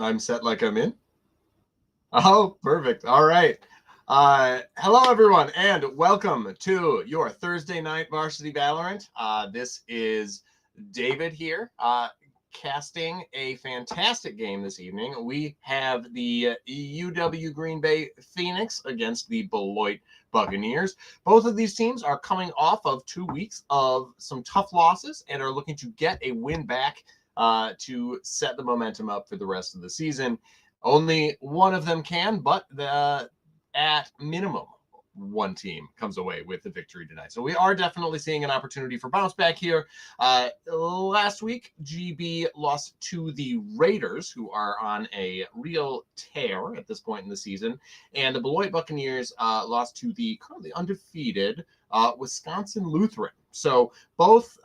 I'm set like I'm in. Oh, perfect. All right. Hello, everyone, and welcome to your Thursday night Varsity Valorant. This is David here, casting a fantastic game this evening. We have the UW Green Bay Phoenix against the Beloit Buccaneers. Both of these teams are coming off of 2 weeks of some tough losses and are looking to get a win back to set the momentum up for the rest of the season. Only one of them can, but at minimum, one team comes away with the victory tonight. So we are definitely seeing an opportunity for bounce back here. Last week, GB lost to the Raiders, who are on a real tear at this point in the season. And the Beloit Buccaneers lost to the currently undefeated Wisconsin Lutheran. So both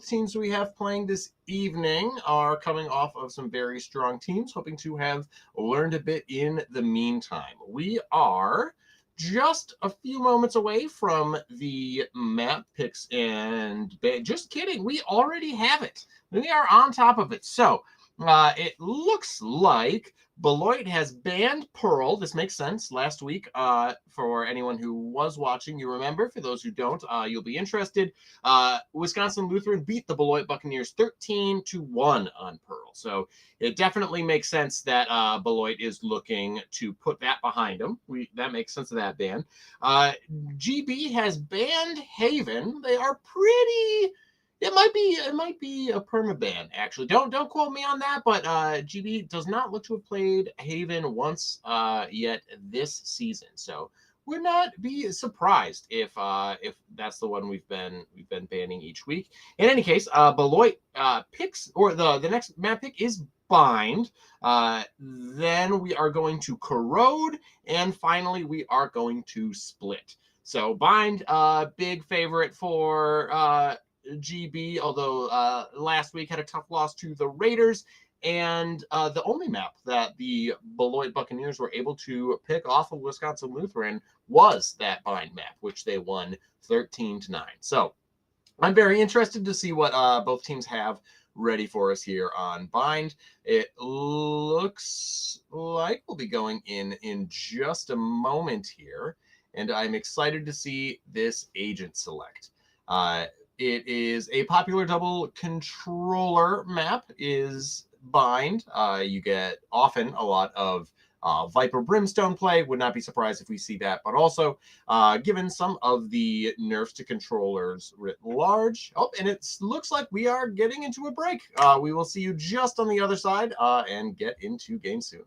teams we have playing this evening are coming off of some very strong teams, hoping to have learned a bit in the meantime. We are just a few moments away from the map picks, and just kidding, we already have it. We are on top of it. So it looks like Beloit has banned Pearl. This makes sense. Last week, for anyone who was watching, you remember. For those who don't, you'll be interested. Wisconsin Lutheran beat the Beloit Buccaneers 13-1 on Pearl. So it definitely makes sense that Beloit is looking to put that behind them. That makes sense of that ban. GB has banned Haven. They are pretty... It might be a permaban, actually. Don't quote me on that, but GB does not look to have played Haven once yet this season. So would not be surprised if that's the one we've been banning each week. In any case, Beloit picks, or the next map pick is Bind. Then we are going to Corrode, and finally we are going to Split. So Bind, big favorite for GB, although last week had a tough loss to the Raiders, and the only map that the Beloit Buccaneers were able to pick off of Wisconsin Lutheran was that Bind map, which they won 13-9. So I'm very interested to see what both teams have ready for us here on Bind. It looks like we'll be going in just a moment here, and I'm excited to see this agent select. It is a popular double controller map, is Bind. You get often a lot of Viper Brimstone play. Would not be surprised if we see that. But also, given some of the nerfs to controllers writ large. Oh, and it looks like we are getting into a break. We will see you just on the other side and get into game soon.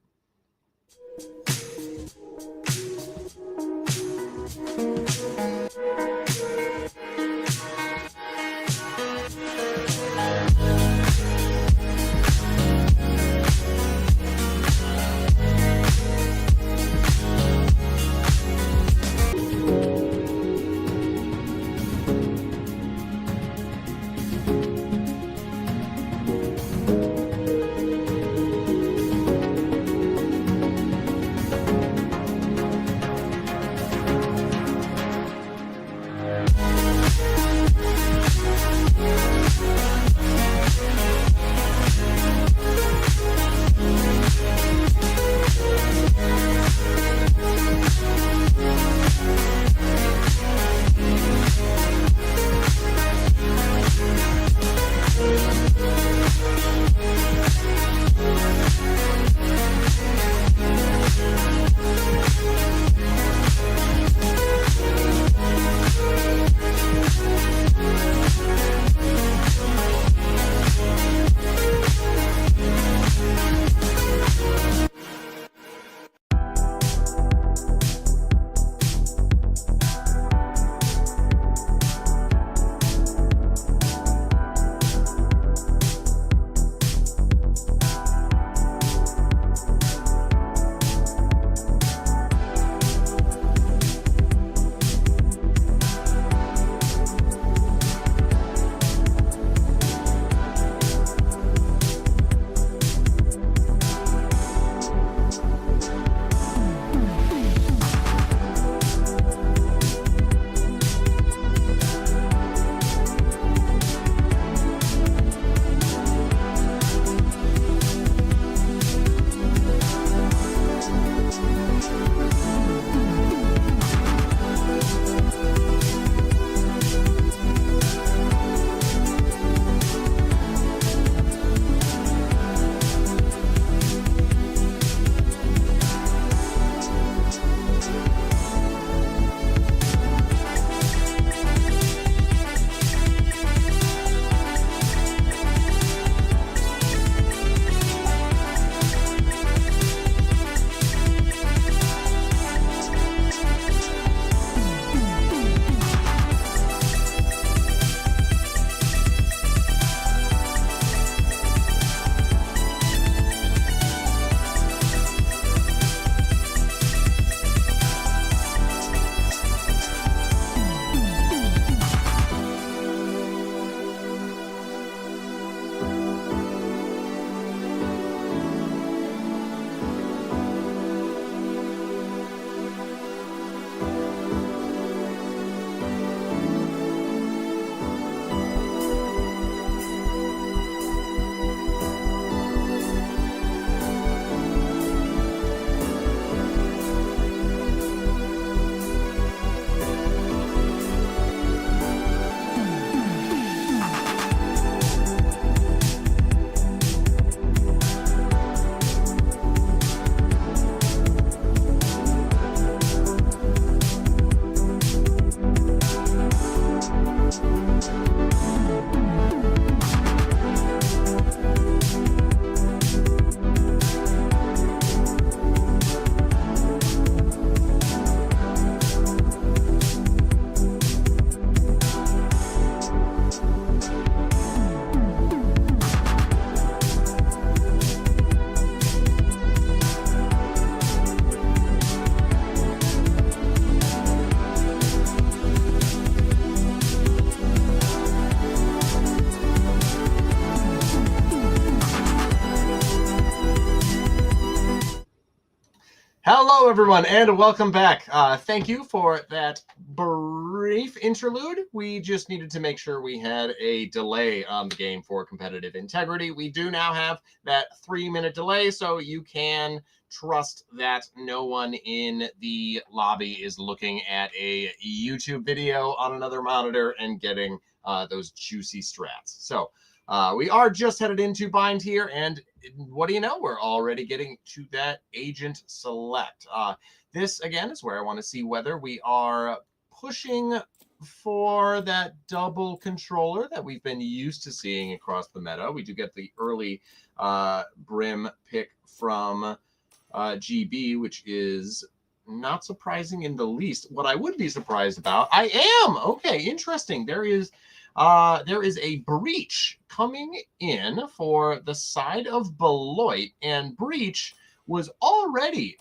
Hello, everyone, and welcome back. Thank you for that brief interlude. We just needed to make sure we had a delay on the game for competitive integrity. We do now have that 3-minute delay, so you can trust that no one in the lobby is looking at a YouTube video on another monitor and getting those juicy strats. So we are just headed into bind here, and what do you know? We're already getting to that agent select. This, again, is where I want to see whether we are pushing for that double controller that we've been used to seeing across the meta. We do get the early Brim pick from GB, which is not surprising in the least. What I would be surprised about, I am! Okay, interesting. There is a breach coming in for the side of Beloit, and breach was already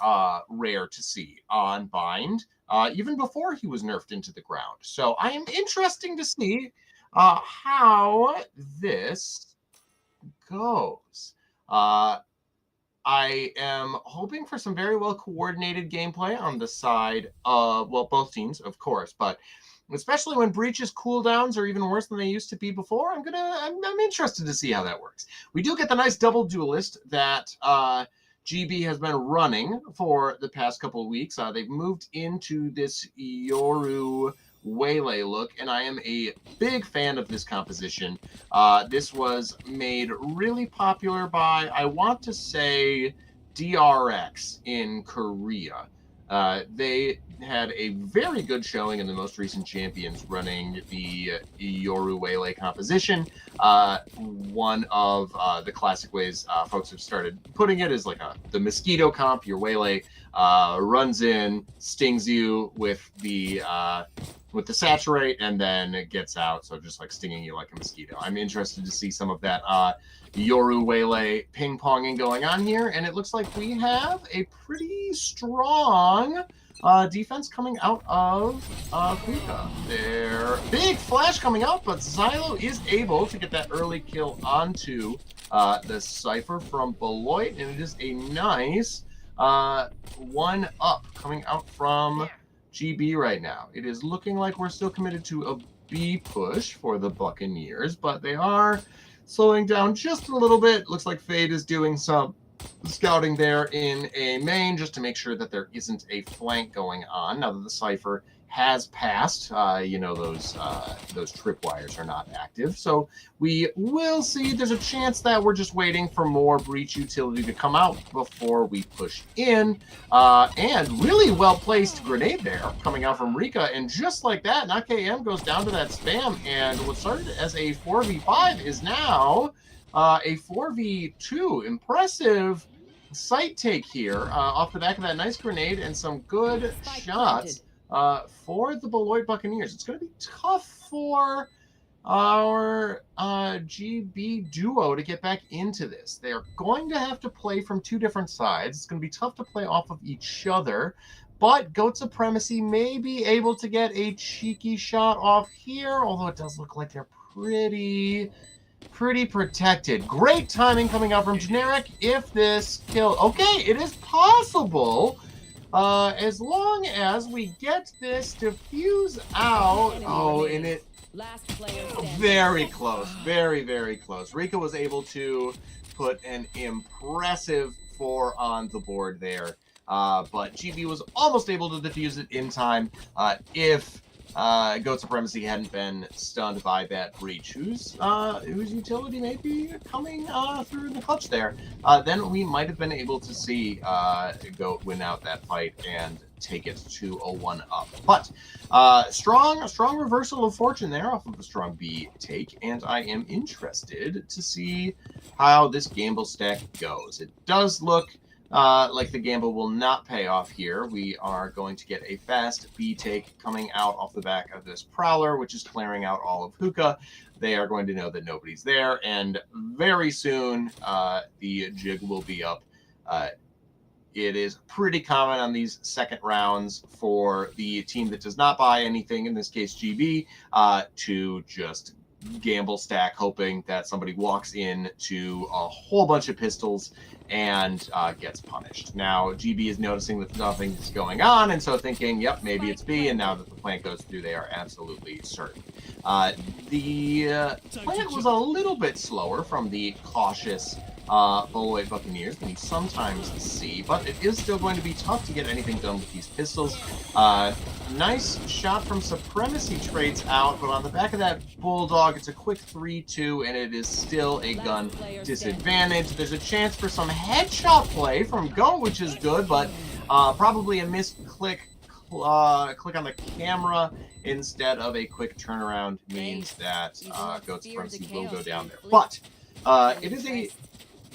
rare to see on bind, even before he was nerfed into the ground. So I am interesting to see how this goes. I am hoping for some very well coordinated gameplay on the side of, well, both teams, of course, but especially when breaches cooldowns are even worse than they used to be before, I'm interested to see how that works. We do get the nice double duelist that GB has been running for the past couple of weeks. They've moved into this Yoru Waylay look, and I am a big fan of this composition. This was made really popular by, I want to say, DRX in Korea. They had a very good showing in the most recent Champions running the Yoru Waylay composition. One of the classic ways folks have started putting it is like the mosquito comp. Your Waylay runs in, stings you with the saturate, and then it gets out, so just like stinging you like a mosquito. I'm interested to see some of that Yoru Waylay ping-ponging going on here, and it looks like we have a pretty strong defense coming out of Kuka. There, big flash coming out, but Xylo is able to get that early kill onto the Cypher from Beloit, and it is a nice 1-up coming out from GB right now. It is looking like we're still committed to a B push for the Buccaneers, but they are slowing down just a little bit. Looks like Fade is doing some scouting there in a main just to make sure that there isn't a flank going on. Now that the Cypher has passed, those tripwires are not active. So we will see. There's a chance that we're just waiting for more breach utility to come out before we push in. And really well-placed grenade there coming out from Rika. And just like that, NAKM goes down to that spam. And what started as a 4v5 is now a 4v2. Impressive sight take here off the back of that nice grenade and some good shots. For the Beloit Buccaneers. It's going to be tough for our GB duo to get back into this. They're going to have to play from two different sides. It's going to be tough to play off of each other, but Goat Supremacy may be able to get a cheeky shot off here, although it does look like they're pretty protected. Great timing coming out from Generic. If this kill... Okay, it is possible... as long as we get this diffuse out. Oh, and it very close, very close. Rika was able to put an impressive 4 on the board there, but GB was almost able to defuse it in time. If Goat Supremacy hadn't been stunned by that breach, whose utility may be coming through the clutch there, then we might have been able to see Goat win out that fight and take it to a 1-up. But strong reversal of fortune there off of a strong B take, and I am interested to see how this gamble stack goes. It does look like the gamble will not pay off here. We are going to get a fast B take coming out off the back of this Prowler, which is clearing out all of Hookah. They are going to know that nobody's there, and very soon the jig will be up. It is pretty common on these second rounds for the team that does not buy anything, in this case GB, to just gamble stack, hoping that somebody walks in to a whole bunch of pistols and gets punished. Now, GB is noticing that nothing's going on, and so thinking, yep, maybe it's B, and now that the plant goes through, they are absolutely certain. The plant was a little bit slower from the cautious Beloit Buccaneers than you sometimes see, but it is still going to be tough to get anything done with these pistols. Nice shot from Supremacy trades out, but on the back of that Bulldog, it's a quick 3-2, and it is still a gun disadvantage. There's a chance for some headshot play from Go, which is good, but probably a missed click on the camera instead of a quick turnaround means that Goat's Supremacy will go down there. But it is a...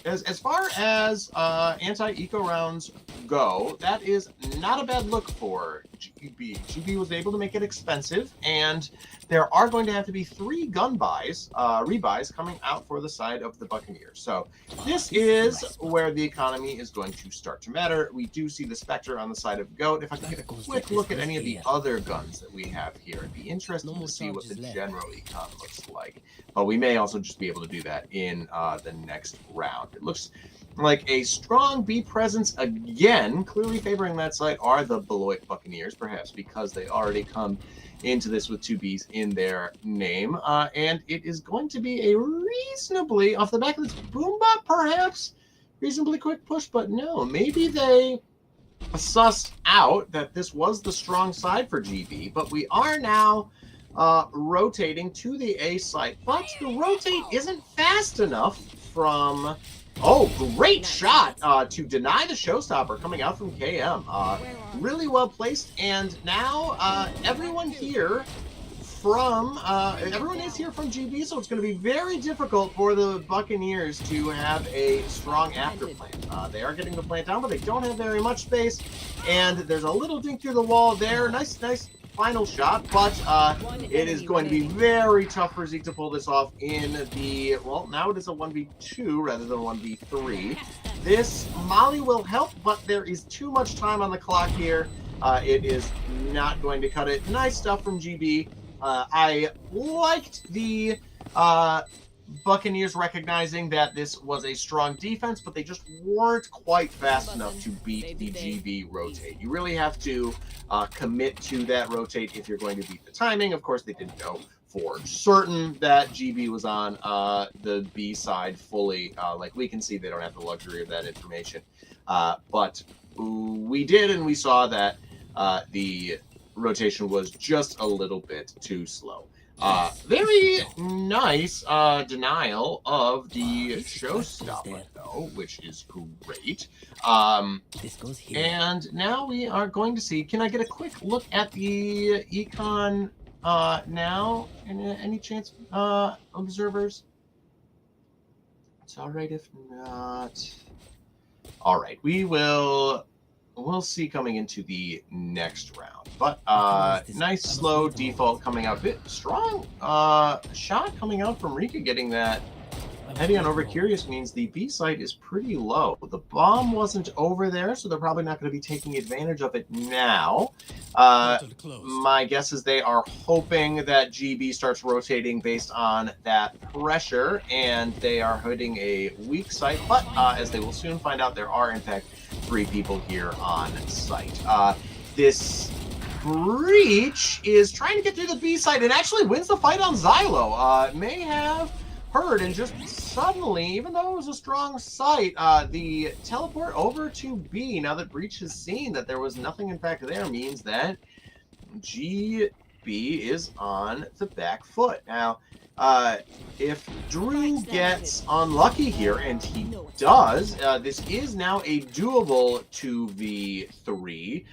As far as anti-eco rounds go, that is not a bad look for GB. GB was able to make it expensive, and there are going to have to be 3 gun buys, rebuys coming out for the side of the Buccaneers. So this is where the economy is going to start to matter. We do see the Spectre on the side of Goat. If I can get a quick look at any of the other guns that we have here, it'd be interesting to see what the general econ looks like. But we may also just be able to do that in the next round. It looks like a strong B presence again. Clearly favoring that side are the Beloit Buccaneers, perhaps because they already come into this with 2 Bs in their name. And it is going to be a reasonably, off the back of this boom bot, perhaps, reasonably quick push, but no, maybe they sussed out that this was the strong side for GB, but we are now rotating to the A site, but the rotate isn't fast enough from... Oh, great shot to deny the showstopper coming out from KM. Really well placed, and now everyone here from everyone is here from GB, so it's going to be very difficult for the Buccaneers to have a strong after plant. They are getting the plant down, but they don't have very much space, and there's a little dink through the wall there. Nice final shot, but it is going to be very tough for Zeke to pull this off in the, well, now it is a 1v2 rather than a 1v3. This Molly will help, but there is too much time on the clock here. It is not going to cut it. Nice stuff from GB. I liked the Buccaneers recognizing that this was a strong defense, but they just weren't quite fast enough to beat the GB rotate. You really have to commit to that rotate if you're going to beat the timing. Of course, they didn't know for certain that GB was on the B side fully. Like we can see, they don't have the luxury of that information. But we did, and we saw that the rotation was just a little bit too slow. Very nice denial of the showstopper, though, which is great. This goes here. And now we are going to see, can I get a quick look at the econ now? Any chance, observers? It's all right if not. All right, we'll see coming into the next round. But nice slow default coming out. Bit strong shot coming out from Rika, getting that heading on over. Curious means the B site is pretty low. The bomb wasn't over there, so they're probably not going to be taking advantage of it now. My guess is they are hoping that GB starts rotating based on that pressure, and they are hitting a weak site. But as they will soon find out, there are in fact 3 people here on site. This Breach is trying to get through the B site and actually wins the fight on Xylo. May have heard, and just suddenly, even though it was a strong site, the teleport over to B, now that Breach has seen that there was nothing in fact there, means that GB is on the back foot. Now, if Drew gets unlucky here, and he does, this is now a doable 2v3.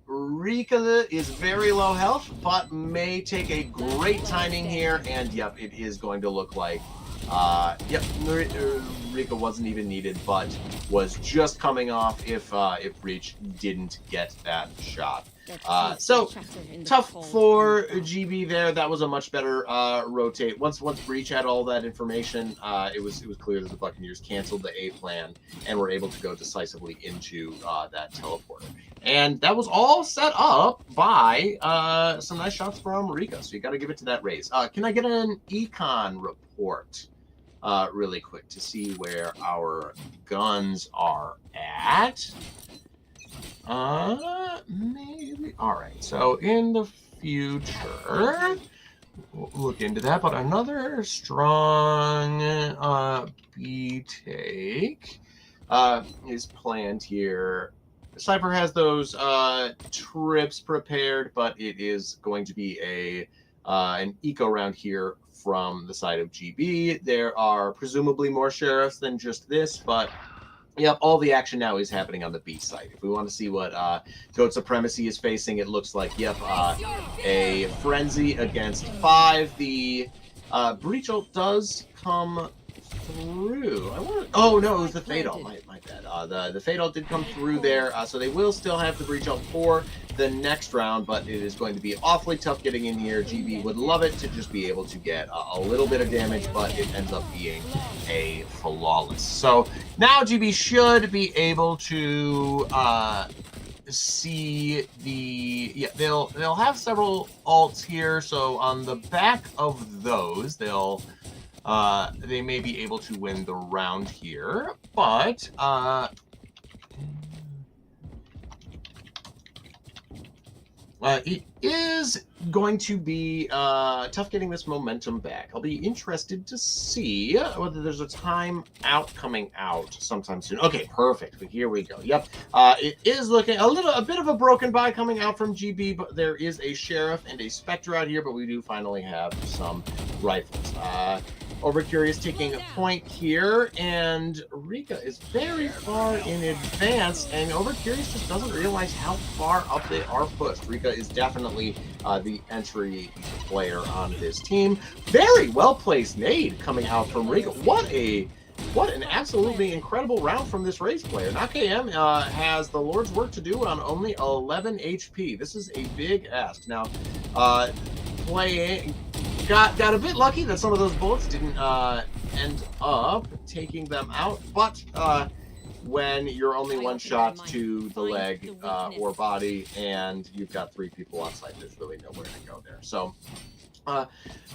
Rika is very low health, but may take a great timing here, and yep, it is going to look like, yep, Rika wasn't even needed, but was just coming off if Breach didn't get that shot. So tough for GB there. That was a much better rotate. Once Breach had all that information, it was clear that the Buccaneers canceled the A plan and were able to go decisively into that teleporter. And that was all set up by some nice shots from Rika. So you got to give it to that raise. Can I get an econ report really quick to see where our guns are at? Maybe. All right. So in the future, we'll look into that. But another strong B take is planned here. Cypher has those trips prepared, but it is going to be an eco round here from the side of GB. There are presumably more sheriffs than just this, but yep, all the action now is happening on the B site. If we want to see what Goat Supremacy is facing, it looks like, yep, a Frenzy against 5. The Breach ult does come through. Oh, no, it was the Fade ult. My bad. The Fade ult did come through there, so they will still have the Breach ult for the next round, but it is going to be awfully tough getting in here. GB would love it to just be able to get a little bit of damage, but it ends up being a flawless. So now GB should be able to see the they'll have several ults here. So on the back of those, they may be able to win the round here, but it is going to be tough getting this momentum back. I'll be interested to see whether there's a timeout coming out sometime soon. Okay, perfect. Here we go. Yep. It is looking a bit of a broken buy coming out from GB, but there is a Sheriff and a Spectre out here, but we do finally have some rifles. Overcurious taking a point here, and Rika is very far in advance, and Overcurious just doesn't realize how far up they are pushed. Rika is definitely the entry player on this team. Very well-placed nade coming out from Rika. What an absolutely incredible round from this race player. NotKM has the Lord's work to do on only 11 HP. This is a big ask. Now, playing... Got a bit lucky that some of those bullets didn't end up taking them out, but when you're only one shot to the leg or body and you've got 3 people on site, there's really nowhere to go there. So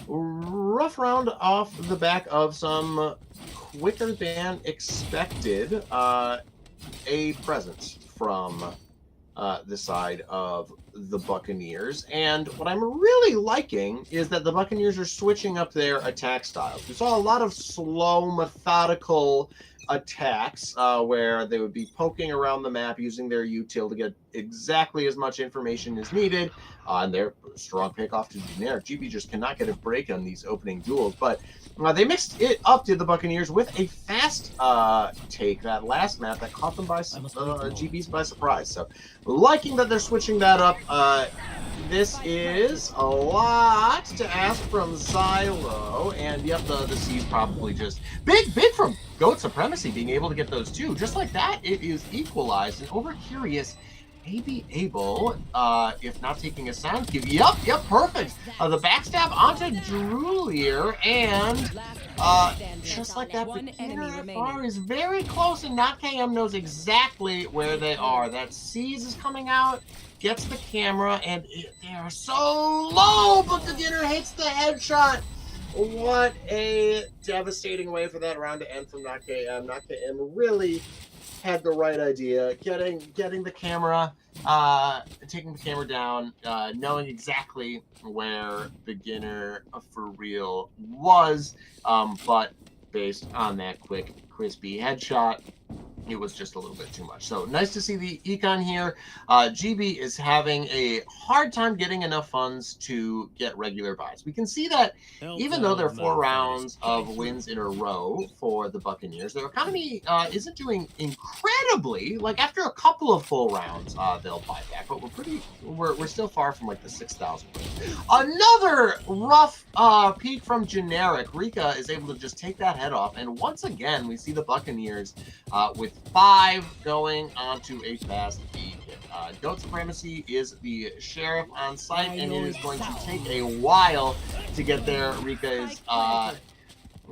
rough round off the back of some quicker than expected a presence from the side of the Buccaneers. And what I'm really liking is that the Buccaneers are switching up their attack styles. We saw a lot of slow, methodical attacks where they would be poking around the map using their util to get exactly as much information as needed. And their strong pick off to generic. GB just cannot get a break on these opening duels, but they mixed it up, did the Buccaneers, with a fast take that last map that caught them by GB's by surprise. So liking that they're switching that up. This is a lot to ask from Xylo, and yep, the C's probably just big from Goat Supremacy being able to get those 2. Just like that, it is equalized, and Overcurious may be able, if not taking a sound cue. Yep, perfect. The backstab onto Drulier, and just like that, Beginner FR is very close, and NotKM knows exactly where they are. That C's is coming out, gets the camera, and they are so low, but Beginner hits the headshot. What a devastating way for that round to end from NotKM. NotKM really had the right idea, getting the camera, taking the camera down, knowing exactly where Beginner for real was, but based on that quick, crispy headshot, it was just a little bit too much. So nice to see the econ here. GB is having a hard time getting enough funds to get regular buys. We can see that even though there are 4 rounds of wins in a row for the Buccaneers, their economy isn't doing incredibly. Like after a couple of full rounds, they'll buy back, but we're still far from like the 6,000. Another rough peak from generic. Rika is able to just take that head off, and once again we see the Buccaneers with 5 going onto a fast B hit. Goat Supremacy is the Sheriff on site, and it is going to take a while to get there. Rika is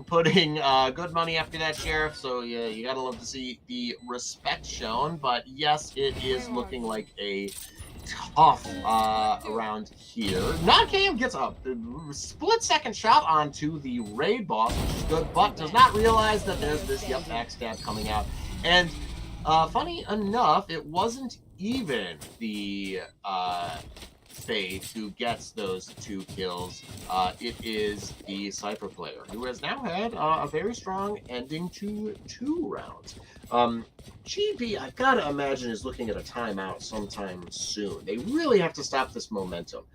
putting good money after that sheriff, so yeah, you gotta love to see the respect shown. But yes, it is looking like a tough around here. NotKM gets a split-second shot onto the raid boss, which is good, but does not realize that there's this backstab coming out. And funny enough, it wasn't even the Fade who gets those 2 kills. It is the Cypher player, who has now had a very strong ending to 2 rounds. GB, I've got to imagine, is looking at a timeout sometime soon. They really have to stop this momentum.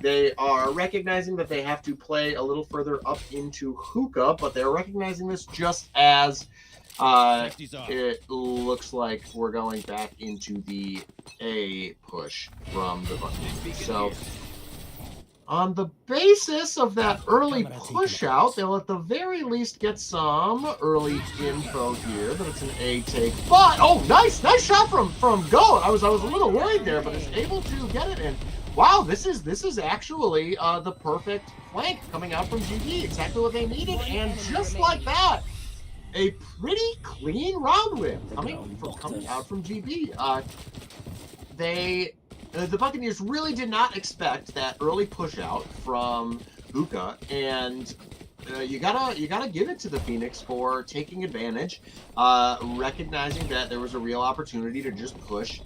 They are recognizing that they have to play a little further up into hookah, but they're recognizing this just as it looks like we're going back into the A push from the Buccaneers. So on the basis of that early push out, they'll at the very least get some early info here that it's an A take. But oh, nice shot from Goat. I was a little worried there, but is able to get it. And wow, this is actually the perfect flank coming out from GG. Exactly what they needed, and just like that, a pretty clean round win coming out from GB. The Buccaneers really did not expect that early push out from Hookah, and you gotta give it to the Phoenix for taking advantage, recognizing that there was a real opportunity to just push.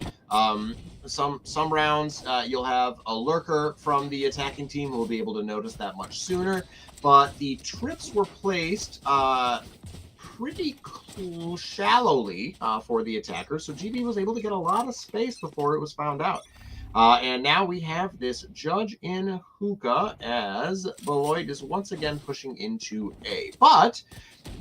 Some rounds you'll have a lurker from the attacking team who will be able to notice that much sooner, but the trips were placed pretty shallowly for the attacker, so GB was able to get a lot of space before it was found out. And now we have this judge in hookah as Beloit is once again pushing into A. But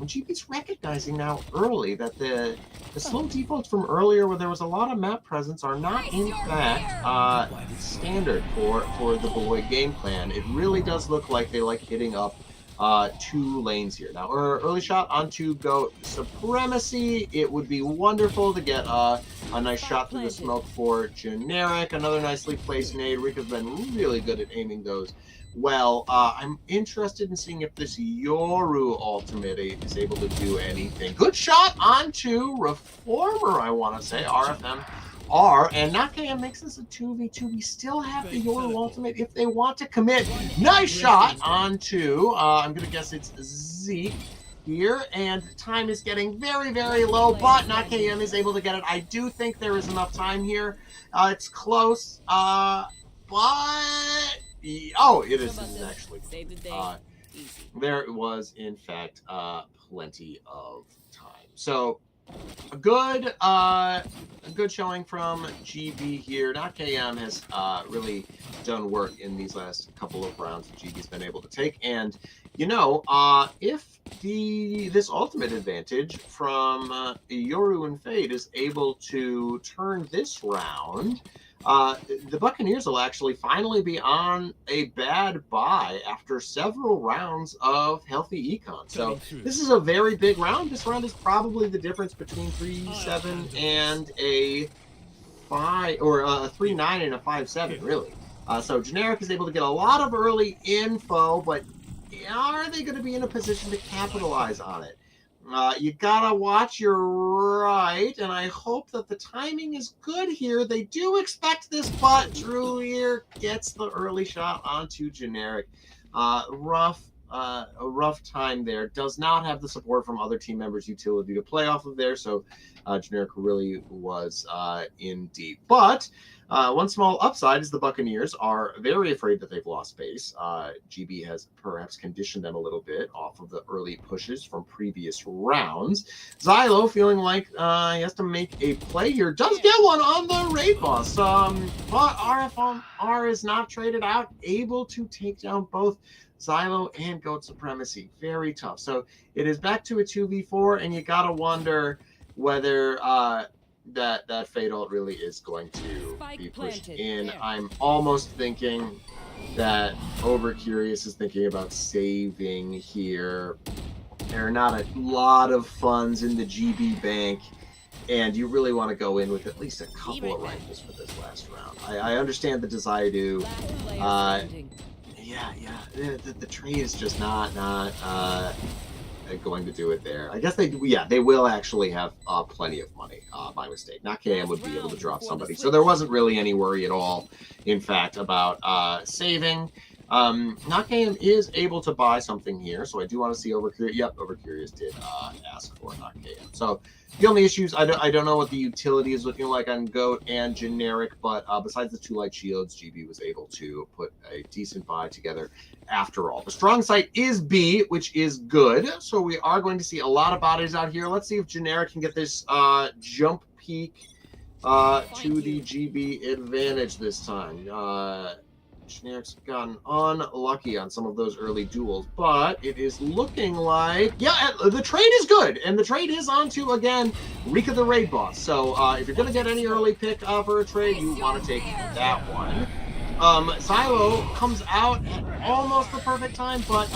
GB's recognizing now early that the slow defaults from earlier where there was a lot of map presence are not in fact standard for the Beloit game plan. It really does look like they like hitting up 2 lanes here. Now, early shot onto Goat Supremacy. It would be wonderful to get a nice shot through the smoke for Generic. Another nicely placed nade. Rick has been really good at aiming those well. I'm interested in seeing if this Yoru ultimate is able to do anything. Good shot onto Reformer, I want to say. RFM R, and NotKM makes this a 2v2. We still have the Yoru ultimate if they want to commit. Nice shot onto, I'm going to guess it's Zeke here, and time is getting very, very low, but NotKM is able to get it. I do think there is enough time here. It's close, but... Oh, it is actually. There was, in fact, plenty of time. So... A good showing from GB here. NotKM has really done work in these last couple of rounds that GB's been able to take. And, you know, if this ultimate advantage from Yoru and Fade is able to turn this round, the Buccaneers will actually finally be on a bad bye after several rounds of healthy econ. So this is a very big round. This round is probably the difference between 3-7 and a 5, or a 3-9 and a 5-7, really. So Generic is able to get a lot of early info, but are they going to be in a position to capitalize on it? You gotta watch your right, and I hope that the timing is good here. They do expect this, but Drew here gets the early shot onto Generic. A rough time there. Does not have the support from other team members' utility to play off of there, so Generic really was in deep. But one small upside is the Buccaneers are very afraid that they've lost base. GB has perhaps conditioned them a little bit off of the early pushes from previous rounds. Xylo feeling like he has to make a play here. Does get one on the raid boss. But RFR is not traded out. Able to take down both Xylo and Goat Supremacy. Very tough. So it is back to a 2v4, and you gotta wonder whether that Fade ult really is going to be pushed in. I'm almost thinking that Overcurious is thinking about saving here. There are not a lot of funds in the GB bank, and you really want to go in with at least a couple of rifles for this last round. I understand the desire to... the trade is just not going to do it there. I guess they will actually have plenty of money by mistake. Nakam would be able to drop somebody. So there wasn't really any worry at all, in fact, about saving. Nakam is able to buy something here, so I do want to see Overcurious. Yep, Overcurious did ask for Nakam. So the only issues, I don't know what the utility is looking like on Goat and Generic, but besides the 2 light shields, GB was able to put a decent buy together after all. The strong site is B, which is good, so we are going to see a lot of bodies out here. Let's see if Generic can get this jump peak to the GB advantage this time. Generic's gotten unlucky on some of those early duels, but it is looking like, yeah, the trade is good, and the trade is onto, again, Rika the Raid Boss. So if you're going to get any early pick for a trade, you want to take that one. Silo comes out at almost the perfect time, but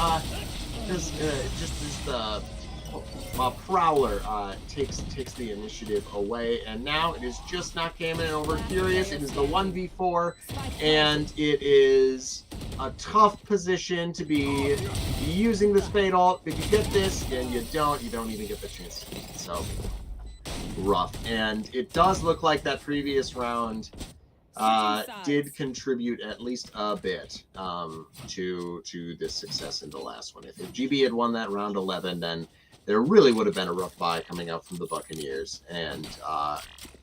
Prowler takes the initiative away, and now it is just Nakam and Overcurious. It is the 1v4, and it is a tough position to be using the Spade ult. If you get this and you don't even get the chance to use it. So rough. And it does look like that previous round did contribute at least a bit to this success in the last one. If GB had won that round 11, then there really would have been a rough buy coming out from the Buccaneers, and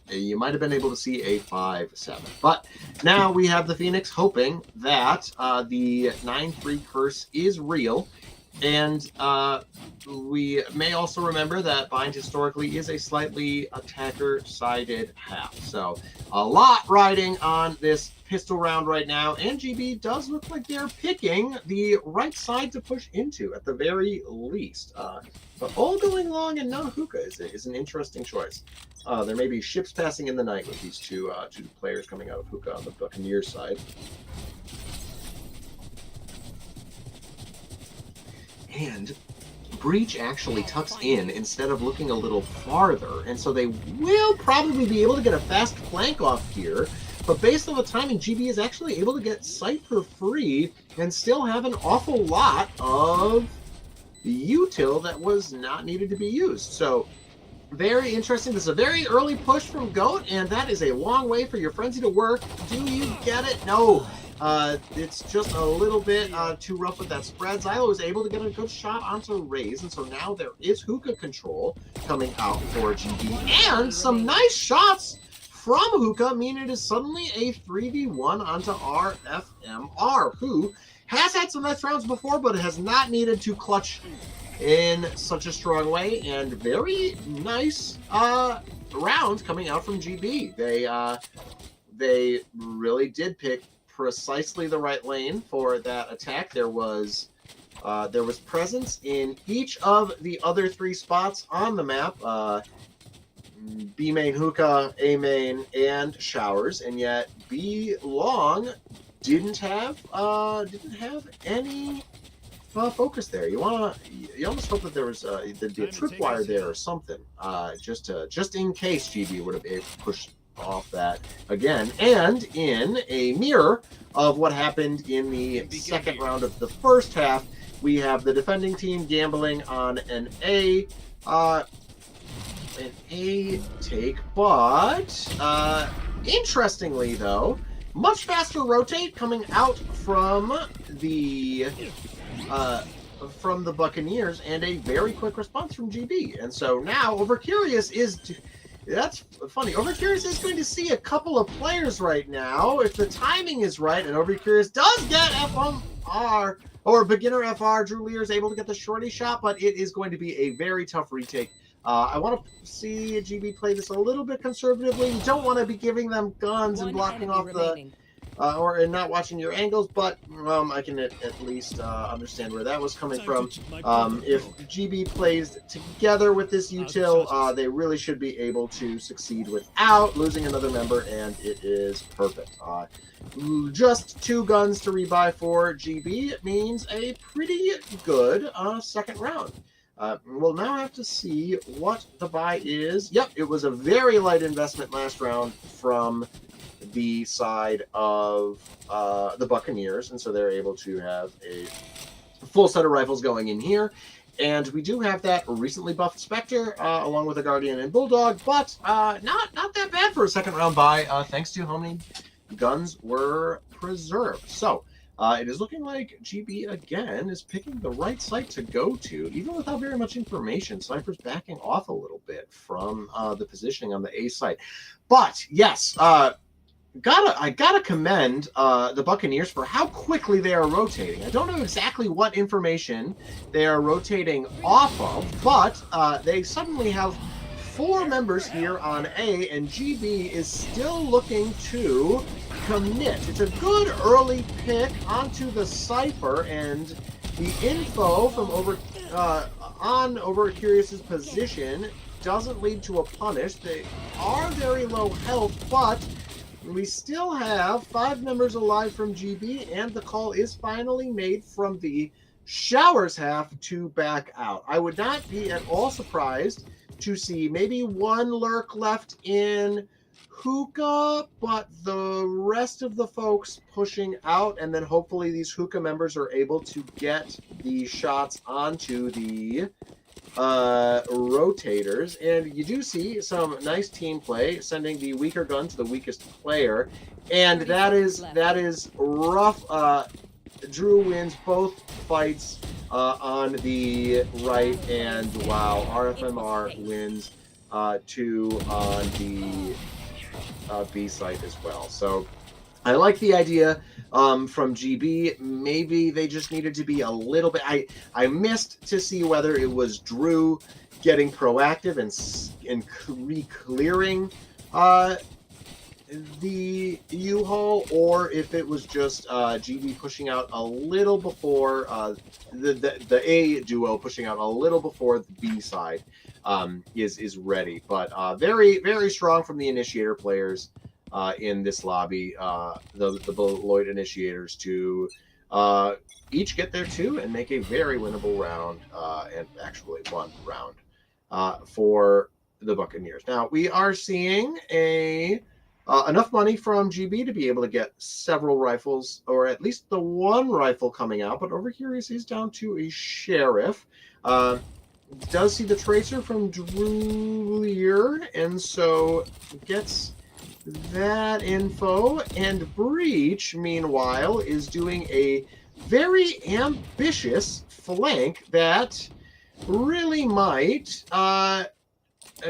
you might have been able to see a 5-7. But now we have the Phoenix hoping that the 9-3 curse is real, and we may also remember that Bind historically is a slightly attacker-sided half. So a lot riding on this pistol round right now, and GB does look like they're picking the right side to push into at the very least. But all going long and no hookah is an interesting choice. There may be ships passing in the night with these two players coming out of hookah on the Buccaneers side. And Breach actually tucks in instead of looking a little farther, and so they will probably be able to get a fast flank off here. But based on the timing, GB is actually able to get sight for free and still have an awful lot of util that was not needed to be used. So very interesting. This is a very early push from Goat, and that is a long way for your frenzy to work. Do you get it? No. It's just a little bit too rough with that spread. Xylo is able to get a good shot onto Raze, and so now there is hookah control coming out for GB, and some nice shots from hookah, mean it is suddenly a 3v1 onto RFMR, who has had some nice rounds before, but has not needed to clutch in such a strong way, and very nice rounds coming out from GB. They really did pick precisely the right lane for that attack. There was presence in each of the other 3 spots on the map. B main hookah, A main, and showers, and yet B long didn't have any focus there. You almost hope that there was there'd be a tripwire there or something, just in case GB would have pushed off that again. And in a mirror of what happened in the second round of the first half, we have the defending team gambling on an A take, but interestingly though, much faster rotate coming out from the Buccaneers, and a very quick response from GB. And so now Overcurious is, that's funny, Overcurious is going to see a couple of players right now if the timing is right, and Overcurious does get FMR, or beginner FR. Drew Lear is able to get the shorty shot, but it is going to be a very tough retake. I want to see GB play this a little bit conservatively. You don't want to be giving them guns and blocking off the, and not watching your angles, but I can at least understand where that was coming from. If GB plays together with this util, they really should be able to succeed without losing another member, and it is perfect. Just 2 guns to rebuy for GB. It means a pretty good second round. We'll now have to see what the buy is. Yep, it was a very light investment last round from the side of the Buccaneers, and so they're able to have a full set of rifles going in here. And we do have that recently buffed Spectre, along with a Guardian and Bulldog, but not that bad for a second round buy, thanks to how many guns were preserved. So it is looking like GB again is picking the right site to go to, even without very much information. Sniper's backing off a little bit from the positioning on the A site. But yes, I gotta commend the Buccaneers for how quickly they are rotating. I don't know exactly what information they are rotating off of, but they suddenly have 4 members here on A, and GB is still looking to commit. It's a good early pick onto the Cypher, and the info from over Curious's position doesn't lead to a punish. They are very low health, but we still have 5 members alive from GB, and the call is finally made from the Showers half to back out. I would not be at all surprised to see maybe 1 lurk left in Hookah, but the rest of the folks pushing out, and then hopefully these Hookah members are able to get the shots onto the rotators. And you do see some nice team play, sending the weaker gun to the weakest player, and that is rough. Drew wins both fights on the right, and wow, RFMR wins 2 on the B site as well. So I like the idea from GB. Maybe they just needed to be a little bit. I missed to see whether it was Drew getting proactive and re-clearing the U-Haul, or if it was just GB pushing out a little before the A duo pushing out a little before the B side is ready. But very, very strong from the initiator players in this lobby, the Beloit initiators, to each get their 2 and make a very winnable round, and actually 1 round for the Buccaneers. Now, we are seeing enough money from GB to be able to get several rifles, or at least the 1 rifle coming out, but over here he's down to a Sheriff. Does see the Tracer from Drew, and so gets that info. And Breach, meanwhile, is doing a very ambitious flank that really might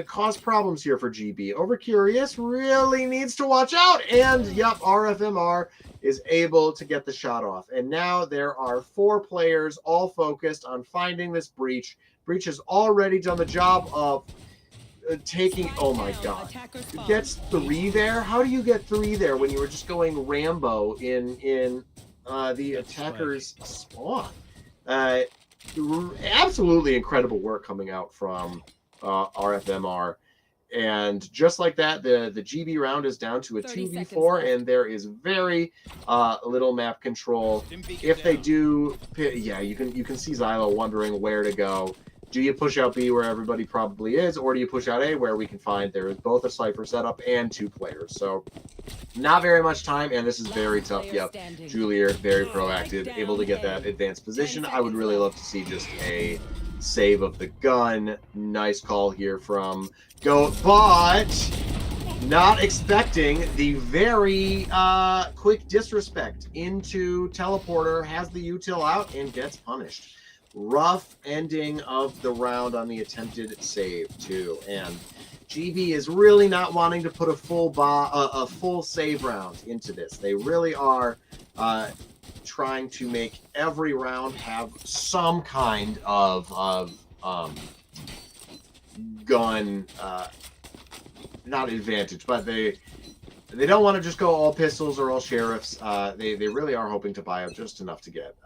cause problems here for GB. Overcurious really needs to watch out, and yep, RFMR is able to get the shot off. And now there are 4 players all focused on finding this Breach. Breach has already done the job of taking, oh my god, gets 3 there. How do you get 3 there when you were just going Rambo in the attacker's spawn? Absolutely incredible work coming out from RFMR. And just like that, the GB round is down to a 2v4, and there is very little map control. If they do, yeah, you can see Xylo wondering where to go. Do you push out B where everybody probably is, or do you push out A where we can find there is both a Cypher setup and 2 players? So not very much time, and this is very tough. Yep, Julier, very proactive, able to get that advanced position. I would really love to see just a save of the gun. Nice call here from Goat, but not expecting the very quick disrespect into Teleporter, has the util out and gets punished. Rough ending of the round on the attempted save too, and GB is really not wanting to put a full save round into this. They really are trying to make every round have some kind of gun, not advantage, but they don't want to just go all pistols or all sheriffs. They really are hoping to buy up just enough to get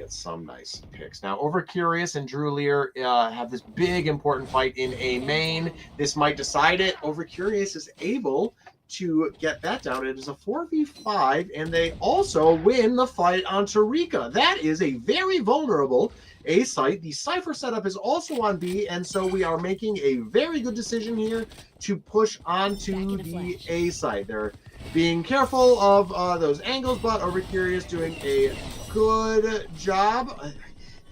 some nice picks. Now, Overcurious and Drew Lear have this big important fight in A main. This might decide it. Overcurious is able to get that down. It is a 4v5, and they also win the fight on Tarika. That is a very vulnerable A site. The Cypher setup is also on B, and so we are making a very good decision here to push onto the A site. They're being careful of those angles, but Overcurious doing a good job.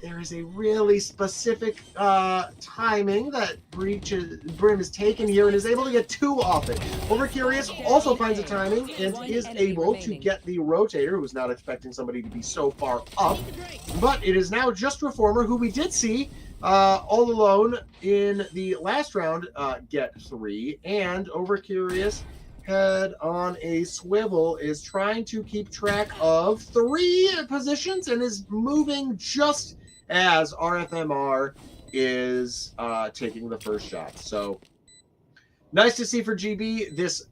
there is a really specific timing that Brim is taken here and is able to get 2 off it. Overcurious also finds a timing and is able to get the rotator, who's not expecting somebody to be so far up. But it is now just Reformer, who we did see all alone in the last round get 3, and Overcurious head on a swivel is trying to keep track of 3 positions and is moving just as RFMR is taking the first shot. So nice to see for GB. This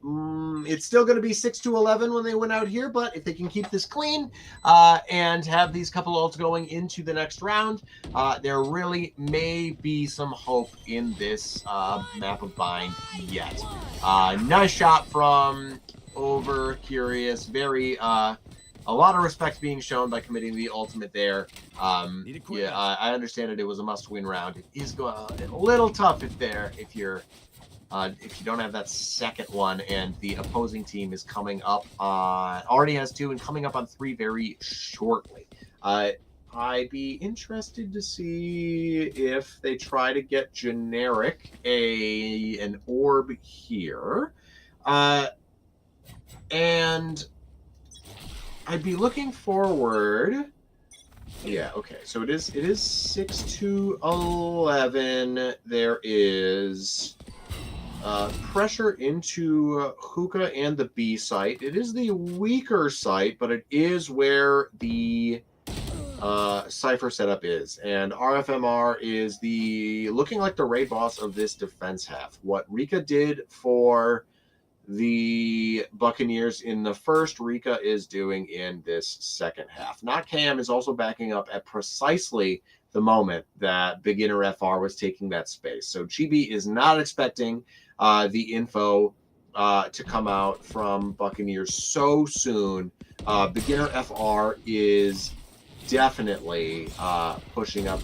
it's still going to be 6-11 when they win out here, but if they can keep this clean and have these couple ults going into the next round, there really may be some hope in this map of Bind yet. Nice shot from Overcurious. Very a lot of respect being shown by committing the ultimate there. Yeah, I understand it was a must-win round. It is a little tough if you don't have that second one, and the opposing team is coming up on, already has 2 and coming up on 3 very shortly. I'd be interested to see if they try to get generic an orb here. And I'd be looking forward. Yeah, okay. So it is 6-11. There is pressure into Hookah and the B site. It is the weaker site, but it is where the Cypher setup is. And RFMR is looking like the raid boss of this defense half. What Rika did for the Buccaneers in the first, Rika is doing in this second half. Not Cam is also backing up at precisely the moment that Beginner FR was taking that space. So GB is not expecting the info to come out from Buccaneers so soon. Beginner FR is definitely pushing up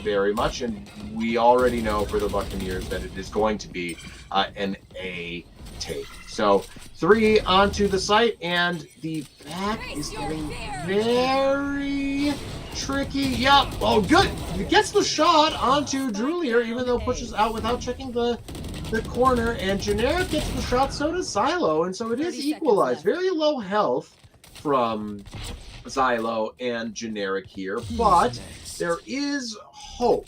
very much, and we already know for the Buccaneers that it is going to be an A take. So 3 onto the site, and the back is getting very tricky. Yep. Oh, good. It gets the shot onto Drulier, even though pushes out without checking the corner, and Generic gets the shot, so does Xylo, and so it is equalized. Very low health from Xylo and Generic here, but there is hope.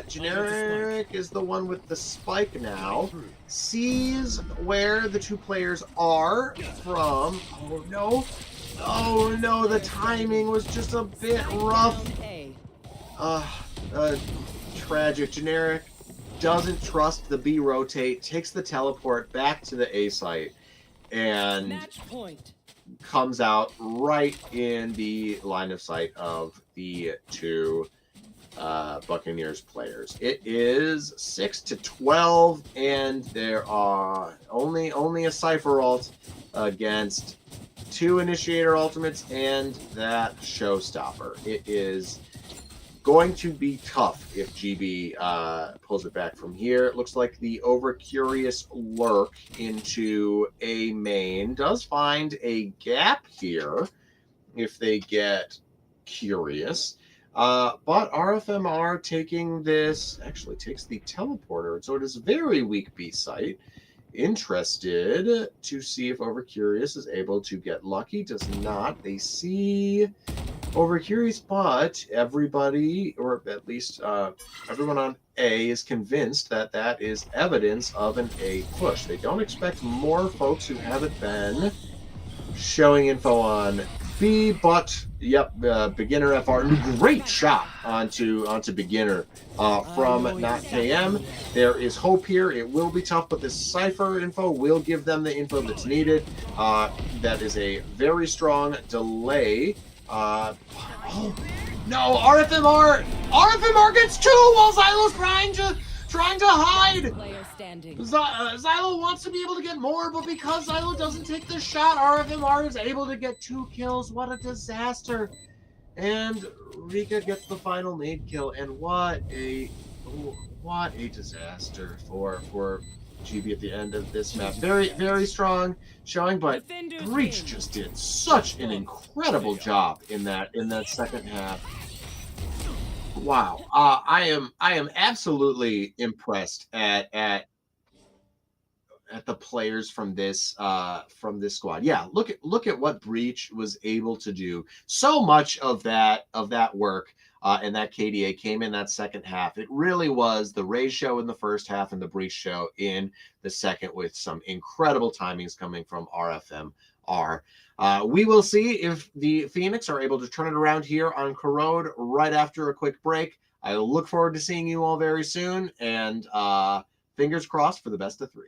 Generic is the one with the spike now, sees where the 2 players are from. Oh no, the timing was just a bit rough. Tragic. Generic doesn't trust the B rotate, takes the teleport back to the A site, and comes out right in the line of sight of the 2 Buccaneers players. It is 6-12, and there are only a Cypher ult against 2 Initiator ultimates and that Showstopper. It is going to be tough if GB pulls it back from here. It looks like the Overcurious lurk into a main does find a gap here if they get curious. But RFMR taking this, actually takes the teleporter, so it is a very weak B site. Interested to see if Overcurious is able to get lucky. Does not. They see Overcurious, but everybody, or at least everyone on A, is convinced that that is evidence of an A push. They don't expect more folks who haven't been showing info on B, but yep, Beginner FR, great shot onto Beginner from not KM. There is hope here. It will be tough, but this Cypher info will give them the info that's needed. That is a very strong delay. Oh no, RFMR gets 2 while Xylo's trying to hide. Xylo wants to be able to get more, but because Xylo doesn't take the shot, RFMR is able to get 2 kills. What a disaster. And Rika gets the final nade kill, and what a disaster for GB at the end of this map. Very, very strong showing, but Breach just did such an incredible job in that second half. Wow. I am absolutely impressed at the players from this squad. Yeah, look at what Breach was able to do. So much of that work and that KDA came in that second half. It really was the Ray show in the first half and the Breach show in the second, with some incredible timings coming from RFMR. We will see if the Phoenix are able to turn it around here on Corrode right after a quick break. I look forward to seeing you all very soon, and fingers crossed for the best of 3.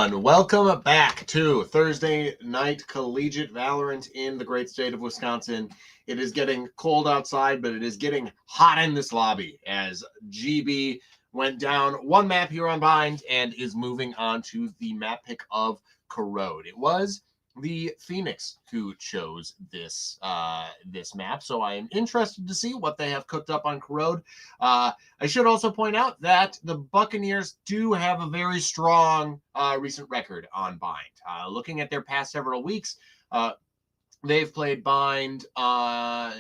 everyone. Welcome back to Thursday Night Collegiate Valorant in the great state of Wisconsin. It is getting cold outside, but it is getting hot in this lobby as GB went down one map here on Bind and is moving on to the map pick of Corrode. It was the Phoenix who chose this this map, so I am interested to see what they have cooked up on Corrode. I should also point out that the Buccaneers do have a very strong recent record on Bind. Looking at their past several weeks, they've played Bind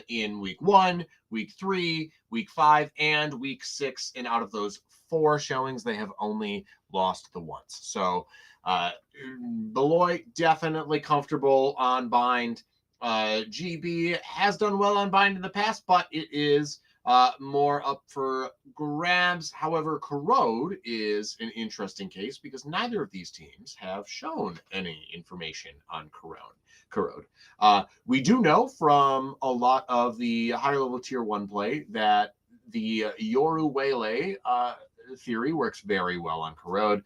in week 1, week 3, week 5, and week 6, and out of those 4 showings, they have only lost the once. So Beloit definitely comfortable on Bind. GB has done well on Bind in the past, but it is more up for grabs. However, Corrode is an interesting case because neither of these teams have shown any information on Corrode. We do know from a lot of the higher level tier 1 play that the Jiglr theory works very well on Corrode.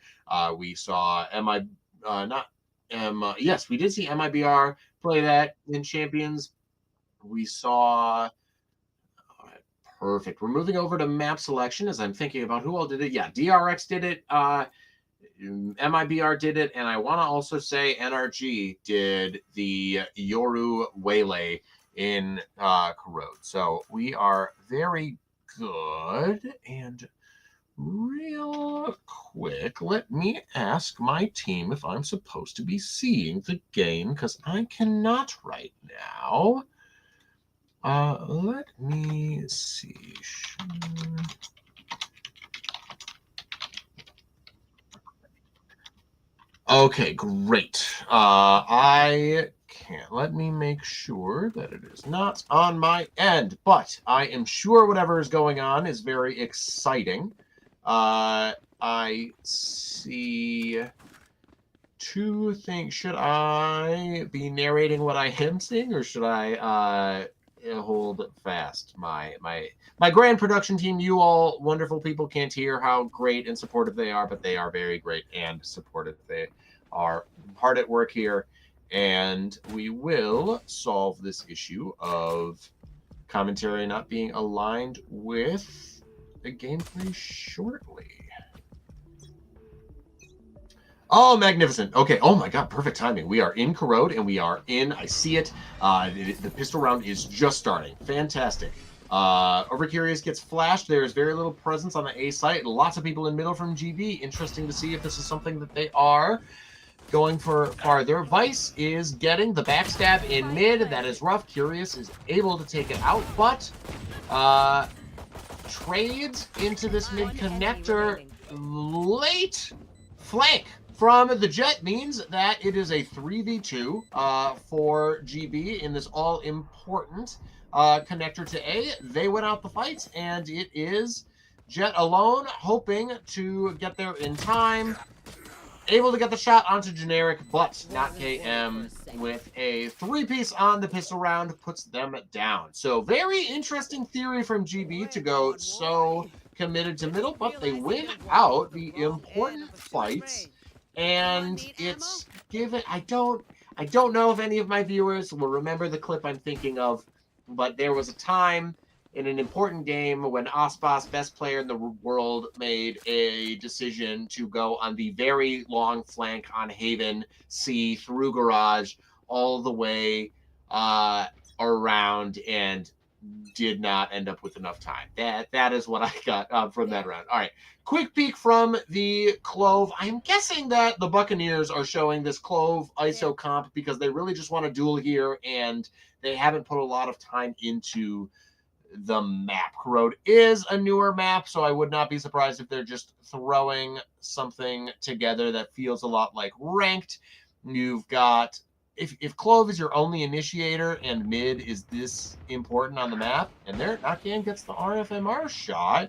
We saw yes, we did see MIBR play that in Champions. We saw perfect. We're moving over to map selection as I'm thinking about who all did it. Yeah, DRX did it. MIBR did it, and I want to also say NRG did the Jiglr in Corrode. So we are very good. And real quick, let me ask my team if I'm supposed to be seeing the game, because I cannot right now. Let me see. Okay, great. I can't. Let me make sure that it is not on my end, but I am sure whatever is going on is very exciting. I see 2 things. Should I be narrating what I am seeing, or should I hold fast? My grand production team, you all wonderful people, can't hear how great and supportive they are, but they are very great and supportive. They are hard at work here, and we will solve this issue of commentary not being aligned with the gameplay shortly. Oh, magnificent. Okay. Oh my God. Perfect timing. We are in Corrode and we are in, I see it. The pistol round is just starting. Fantastic. Overcurious gets flashed. There is very little presence on the A site. Lots of people in middle from GB. Interesting to see if this is something that they are going for farther. Vice is getting the backstab in mid. That is rough. Curious is able to take it out, but trades into this mid connector. Late flank from the Jet means that it is a 3v2 for GB in this all-important connector to A. They went out the fight, and it is Jet alone, hoping to get there in time. Able to get the shot onto Generic, but not KM, with a 3-piece on the pistol round, puts them down. So very interesting theory from GB to go so committed to middle, but they win out the important fights, and it's given. I don't know if any of my viewers will remember the clip I'm thinking of, but there was a time in an important game when Aspas, best player in the world, made a decision to go on the very long flank on Haven, C through Garage, all the way around, and did not end up with enough time. That is what I got from that round. All right, quick peek from the Clove. I'm guessing that the Buccaneers are showing this Clove ISO comp because they really just want to duel here, and they haven't put a lot of time into the map. Corrode is a newer map, so I would not be surprised if they're just throwing something together that feels a lot like ranked. You've got, if Clove is your only initiator and mid is this important on the map, and there Nakan gets the RFMR shot.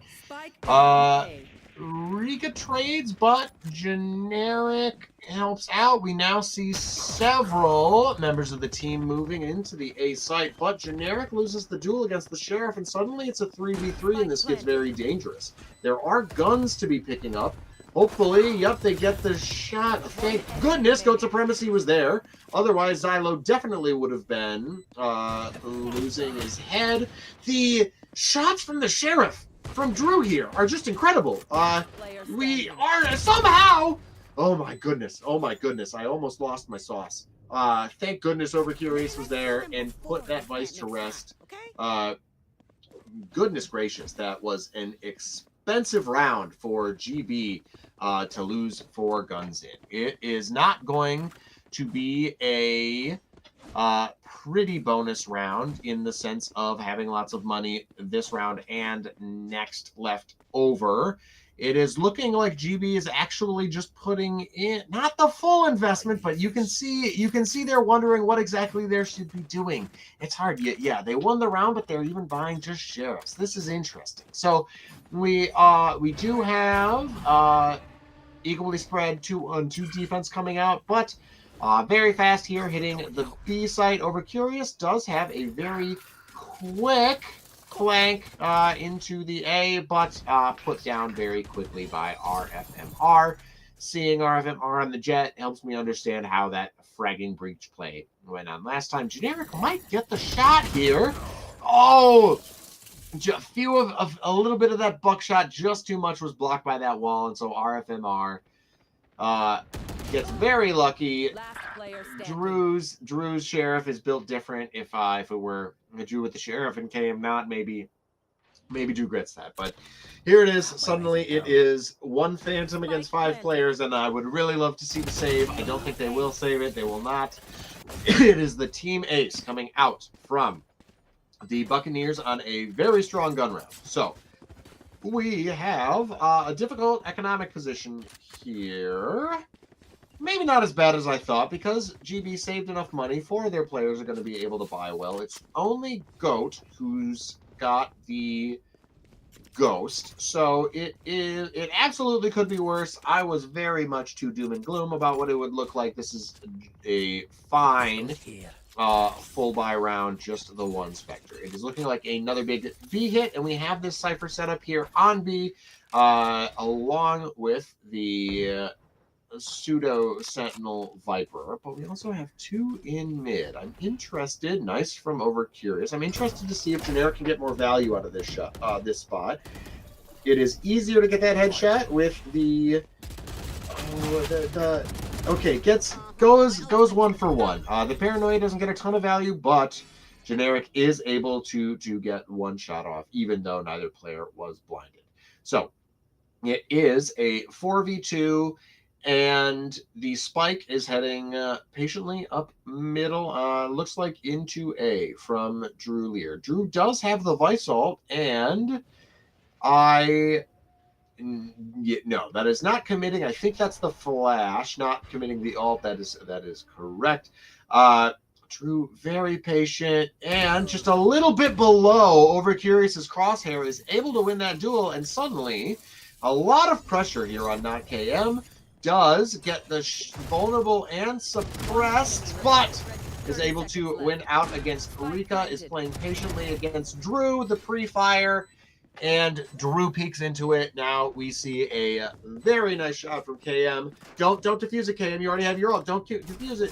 Rika trades, but Generic helps out. We now see several members of the team moving into the A site, but Generic loses the duel against the Sheriff, and suddenly it's a 3v3, and this gets very dangerous. There are guns to be picking up, Hopefully, yep, they get the shot. Thank goodness Goat Supremacy was there. Otherwise, Xylo definitely would have been losing his head. The shots from the Sheriff, from Drew here, are just incredible. We are somehow... Oh my goodness, I almost lost my sauce. Thank goodness Overcurious was there and put that Vice to rest. Goodness gracious, that was an expensive round for GB to lose 4 guns in. It is not going to be a pretty bonus round in the sense of having lots of money this round and next left over. It is looking like GB is actually just putting in not the full investment, but you can see they're wondering what exactly they should be doing. It's hard. Yeah, they won the round, but they're even buying just sheriffs. This is interesting. So we do have equally spread 2-on-2 defense coming out, but very fast here hitting the B site. Overcurious does have a very quick flank into the A, but put down very quickly by RFMR. Seeing RFMR on the jet helps me understand how that fragging breach play went on last time. Generic might get the shot here. Oh, a little bit of that buckshot, just too much was blocked by that wall, and so RFMR gets very lucky. Drew's Sheriff is built different. If it were Drew with the Sheriff and KM not, maybe Drew gets that. But here it is. Suddenly it is 1 Phantom against 5 players, and I would really love to see the save. I don't think they will save it. They will not. It is the team ace coming out from the Buccaneers on a very strong gun round. So we have a difficult economic position here. Maybe not as bad as I thought, because GB saved enough money. 4 of their players are going to be able to buy well. It's only Goat who's got the Ghost, so it absolutely could be worse. I was very much too doom and gloom about what it would look like. This is a fine full buy round, just the 1 Spectre. It is looking like another big B hit, and we have this Cypher set up here on B, along with the pseudo Sentinel Viper, but we also have 2 in mid. I'm interested. Nice from Overcurious. I'm interested to see if Generic can get more value out of this shot, this spot. It is easier to get that headshot with the okay. Goes 1 for 1. The Paranoia doesn't get a ton of value, but Generic is able to get 1 shot off, even though neither player was blinded. So it is a 4v2. And the Spike is heading patiently up middle, looks like into A from Drew Lear. Drew does have the Vice ult, and no, that is not committing. I think that's the flash, not committing the ult. That is correct. Drew, very patient, and just a little bit below Overcurious's crosshair, is able to win that duel, and suddenly a lot of pressure here on not KM. Does get the vulnerable and suppressed, but is able to win out against Rika, is playing patiently against Drew, the pre-fire, and Drew peeks into it. Now we see a very nice shot from KM. Don't defuse it, KM. You already have your ult. Don't defuse it.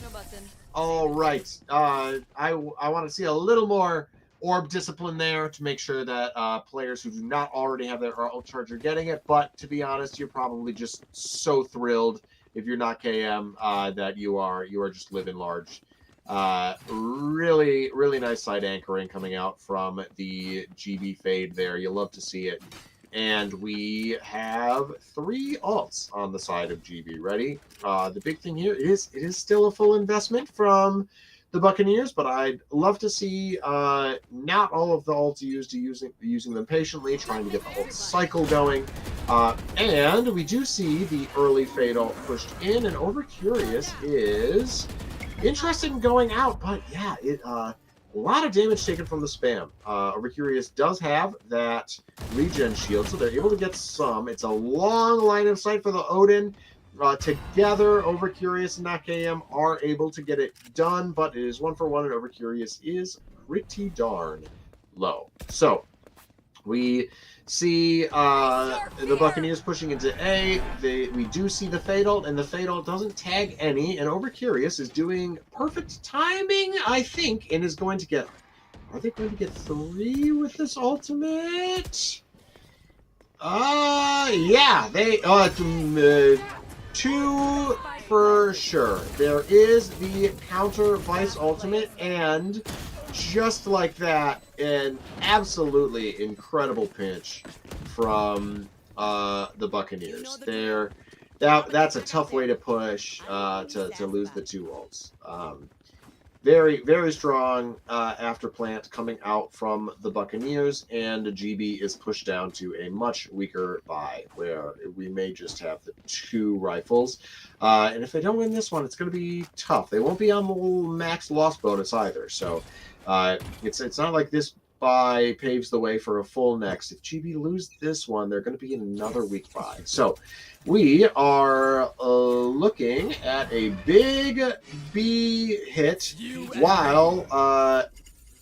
All right. I want to see a little more orb discipline there to make sure that players who do not already have their ult charge are getting it. But to be honest, you're probably just so thrilled if you're not KM that you are just living large. Really, really nice side anchoring coming out from the GB fade there. You love to see it. And we have 3 ults on the side of GB. Ready? The big thing here is it is still a full investment from the Buccaneers, but I'd love to see not all of the ults using them patiently, trying to get the ult cycle going. And we do see the early fade ult pushed in, and Overcurious is interested in going out, but yeah, a lot of damage taken from the spam. Overcurious does have that regen shield, so they're able to get some. It's a long line of sight for the Odin. Together, Overcurious and NotKM are able to get it done, but it is 1 for 1, and Overcurious is pretty darn low. So, We see the Buccaneers pushing into A. We do see the Fatal, and the Fatal doesn't tag any. And Overcurious is doing perfect timing, I think, and is going to get... Are they going to get 3 with this ultimate? Yeah, they... 2 for sure. There is the counter Vice ultimate, and just like that, an absolutely incredible pinch from the Buccaneers. That's a tough way to push to lose the 2 ults. Very, very strong after plant coming out from the Buccaneers, and GB is pushed down to a much weaker buy, where we may just have the 2 rifles. And if they don't win this one, it's going to be tough. They won't be on the max loss bonus either, so it's not like this buy paves the way for a full next. If GB lose this one, they're going to be in another weak buy. So we are looking at a big B hit while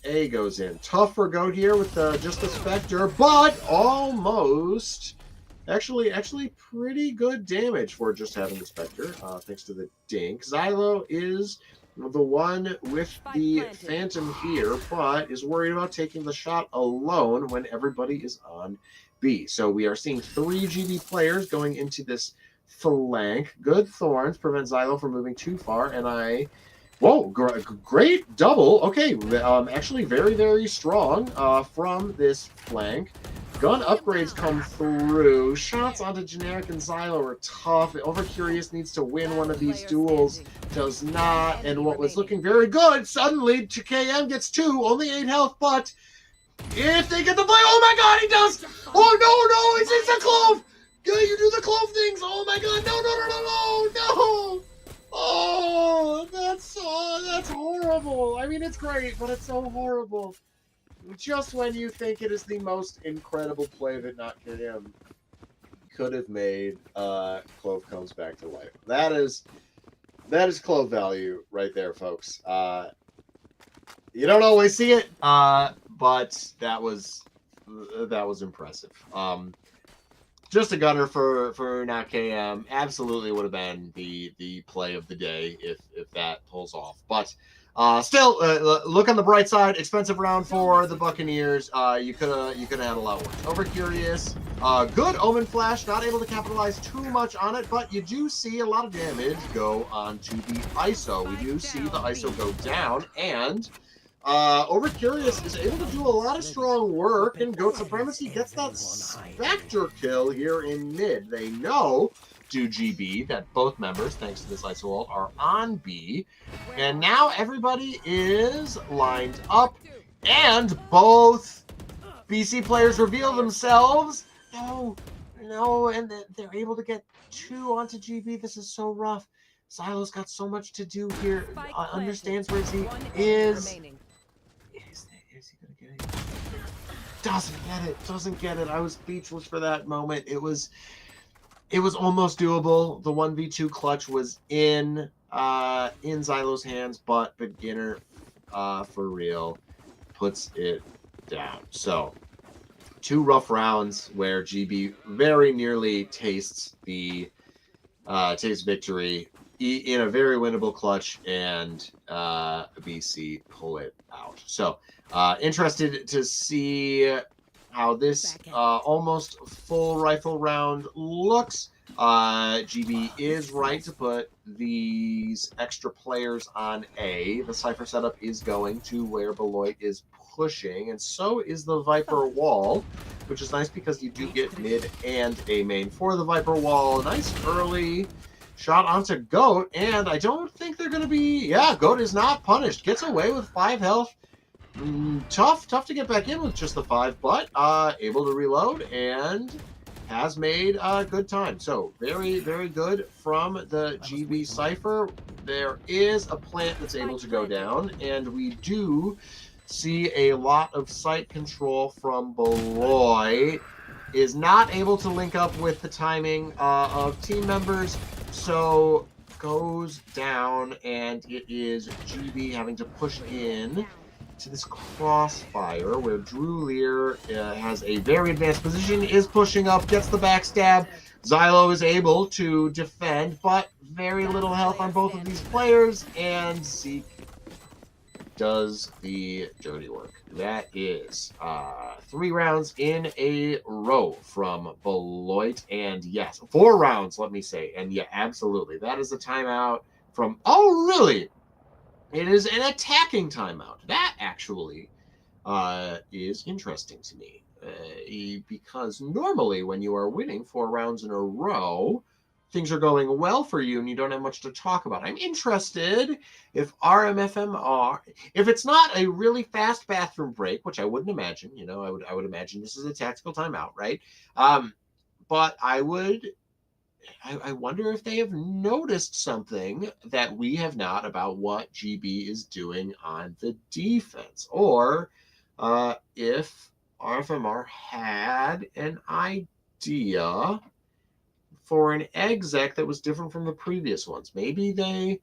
A goes in. Tough for Goat here with just the Spectre, but almost... Actually pretty good damage for just having the Spectre, thanks to the dink. Xylo is the one with the Phantom here, but is worried about taking the shot alone when everybody is on B. So we are seeing 3 GB players going into this flank. Good Thorns prevent Xylo from moving too far, and whoa, great double. Okay, actually very, very strong from this flank. Gun upgrades come through. Shots onto Generic and Xylo are tough. Overcurious needs to win one of these duels. Does not. And what was looking very good, suddenly KM gets 2, only 8 health, but if they get the play, oh my god, he does! Oh no, it's a clove! Yeah, you do the clove things! Oh my god, no! Oh, that's horrible. I mean, it's great, but it's so horrible. Just when you think it is the most incredible play that not KM could have made, Clove comes back to life. That is Clove value right there, folks. You don't always see it, but that was impressive. Just a gunner for not KM. Absolutely would have been the play of the day if that pulls off. But still, look on the bright side. Expensive round for the Buccaneers. You could have had a lot worse. Overcurious. Good Omen Flash. Not able to capitalize too much on it, but you do see a lot of damage go onto the ISO. We do see the ISO go down, and Overcurious is able to do a lot of strong work, and Goat Supremacy gets that Spectre kill here in mid. They know, to GB, that both members, thanks to this ISO ult, are on B. And now everybody is lined up, and both BC players reveal themselves. No, and they're able to get 2 onto GB. This is so rough. Xylo's got so much to do here. Understands where he is. Is he gonna get it? Doesn't get it. I was speechless for that moment. It was almost doable. The 1v2 clutch was in Xylo's hands, but Beginner for real puts it down. So 2 rough rounds where GB very nearly tastes victory in a very winnable clutch, and BC pull it out. So interested to see how this almost full rifle round looks. GB is right to put these extra players on A. The Cypher setup is going to where Beloit is pushing, and so is the Viper wall, which is nice because you do get mid and A main for the Viper wall. Nice early shot onto Goat, and I don't think they're going to be... Yeah, Goat is not punished. Gets away with 5 health. Tough to get back in with just the 5, but able to reload and has made a good time. So very, very good from the GB Cypher. There is a plant that's able to go down, and we do see a lot of site control from Beloit. Is not able to link up with the timing of team members, so goes down, and it is GB having to push in to this crossfire where Drew Lear has a very advanced position, is pushing up, gets the backstab. Xylo is able to defend, but very little health on both of these players, and Zeke does the dirty work. That is 3 rounds in a row from Beloit, and yes, 4 rounds, let me say, and yeah, absolutely. That is a timeout from, oh, really? It is an attacking timeout. That actually is interesting to me because normally when you are winning 4 rounds in a row, things are going well for you and you don't have much to talk about. I'm interested if RMFMR, if it's not a really fast bathroom break, which I wouldn't imagine, you know, I would imagine this is a tactical timeout, right? But I wonder if they have noticed something that we have not about what GB is doing on the defense, or if RFMR had an idea for an exec that was different from the previous ones. Maybe they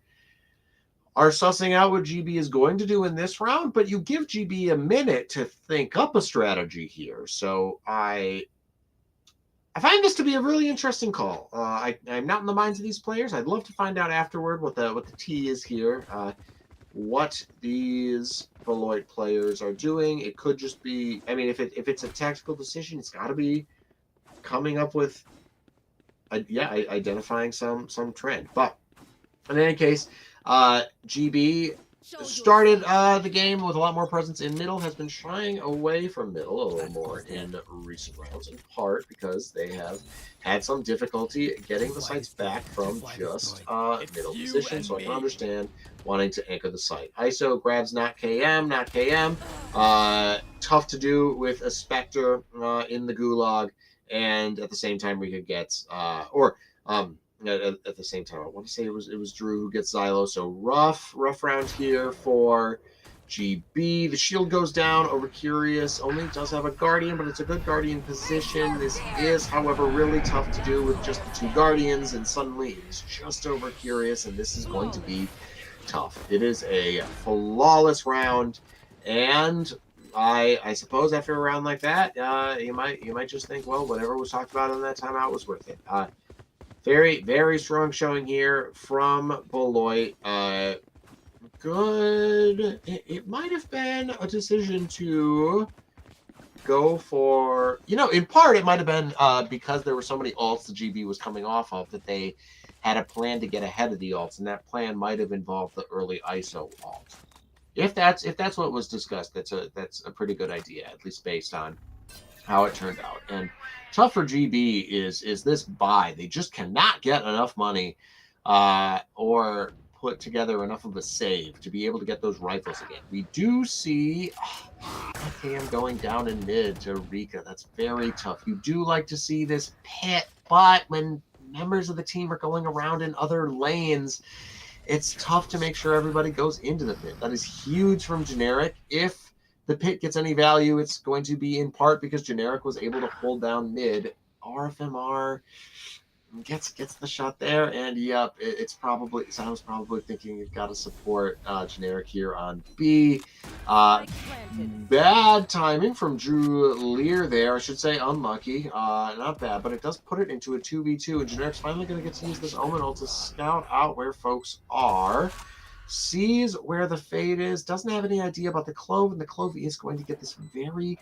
are sussing out what GB is going to do in this round, but you give GB a minute to think up a strategy here. So I find this to be a really interesting call. I'm not in the minds of these players. I'd love to find out afterward what the tea is here, what these Beloit players are doing. It could just be, I mean, if it's a tactical decision, it's got to be coming up with, identifying some trend. But in any case, GB started the game with a lot more presence in middle, has been shying away from middle a little more in recent rounds, in part because they have had some difficulty getting the sites back from just middle position, so I can understand wanting to anchor the site. ISO grabs not KM. Tough to do with a Spectre in the Gulag, and at the same time we could get, at the same time, I want to say it was Drew who gets Xylo. So rough round here for GB. The shield goes down over Curious. Only does have a Guardian, but it's a good Guardian position. This is, however, really tough to do with just the 2 Guardians, and suddenly it's just over Curious, and this is going to be tough. It is a flawless round, and I suppose after a round like that, you might just think, well, whatever was talked about in that timeout was worth it. Very, very strong showing here from Beloit. Good. It might have been a decision to go for, in part it might have been because there were so many alts the GB was coming off of that they had a plan to get ahead of the alts, and that plan might have involved the early ISO alt. If that's what was discussed, that's a pretty good idea, at least based on how it turned out. And tough for GB is this buy. They just cannot get enough money or put together enough of a save to be able to get those rifles again. We do see KM going down in mid to Rika. That's very tough. You do like to see this pit, but when members of the team are going around in other lanes, it's tough to make sure everybody goes into the pit. That is huge from Generic. If the pit gets any value, it's going to be in part because Generic was able to hold down mid. RFMR gets the shot there, and yep, Sound's probably thinking you've got to support Generic here on B. Bad timing from Drew Lear there. I should say unlucky. Not bad, but it does put it into a 2v2, and Generic's finally going to get to use this Omen ult to scout out where folks are. Sees where the Fade is, doesn't have any idea about the Clove, and the Clove is going to get this very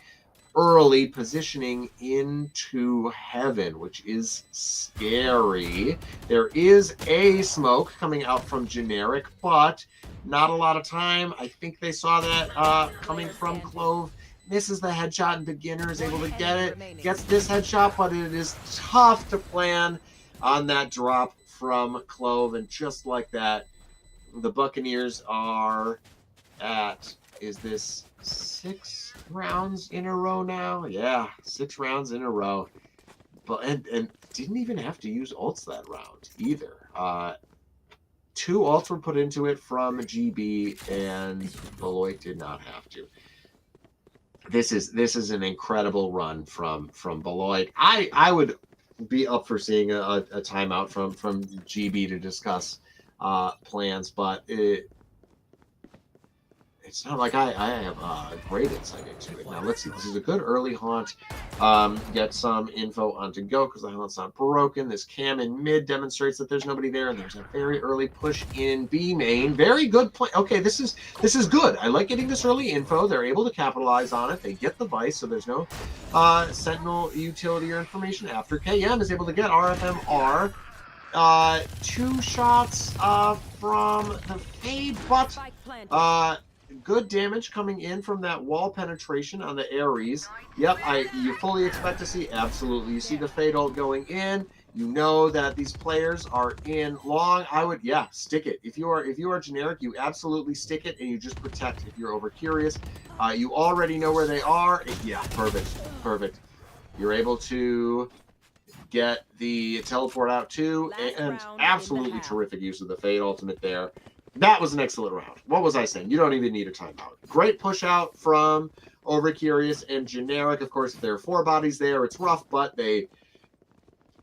early positioning into heaven, which is scary. There is a smoke coming out from Generic, but not a lot of time. I think they saw that coming from Clove. Misses the headshot, and Beginner is able to get it. Gets this headshot, but it is tough to plan on that drop from Clove, and just like that, the Buccaneers are at, is this 6 rounds in a row now? Yeah, 6 rounds in a row. But and didn't even have to use ults that round either. 2 ults were put into it from GB, and Beloit did not have to. This is an incredible run from Beloit. I would be up for seeing a timeout from GB to discuss plans, but it's not like I have great insight into it. Now, let's see. This is a good early haunt. Get some info onto go because the haunt's not broken. This cam in mid demonstrates that there's nobody there, and there's a very early push in B main. Very good play. Okay, this is good. I like getting this early info. They're able to capitalize on it. They get the Vice, so there's no Sentinel utility or information after. KM is able to get RFMR. 2 shots from the fade, but good damage coming in from that wall penetration on the Ares. Yep, you fully expect to see, absolutely. You see the fade ult going in. You know that these players are in long. I would, yeah, stick it. If you are generic, you absolutely stick it and you just protect. If you're over curious, you already know where they are. Yeah, perfect. You're able to get the teleport out too, and absolutely terrific use of the fade ultimate there. That was an excellent round. What was I saying? You don't even need a timeout. Great push out from over curious and generic. Of course, if there are 4 bodies there, it's rough, but they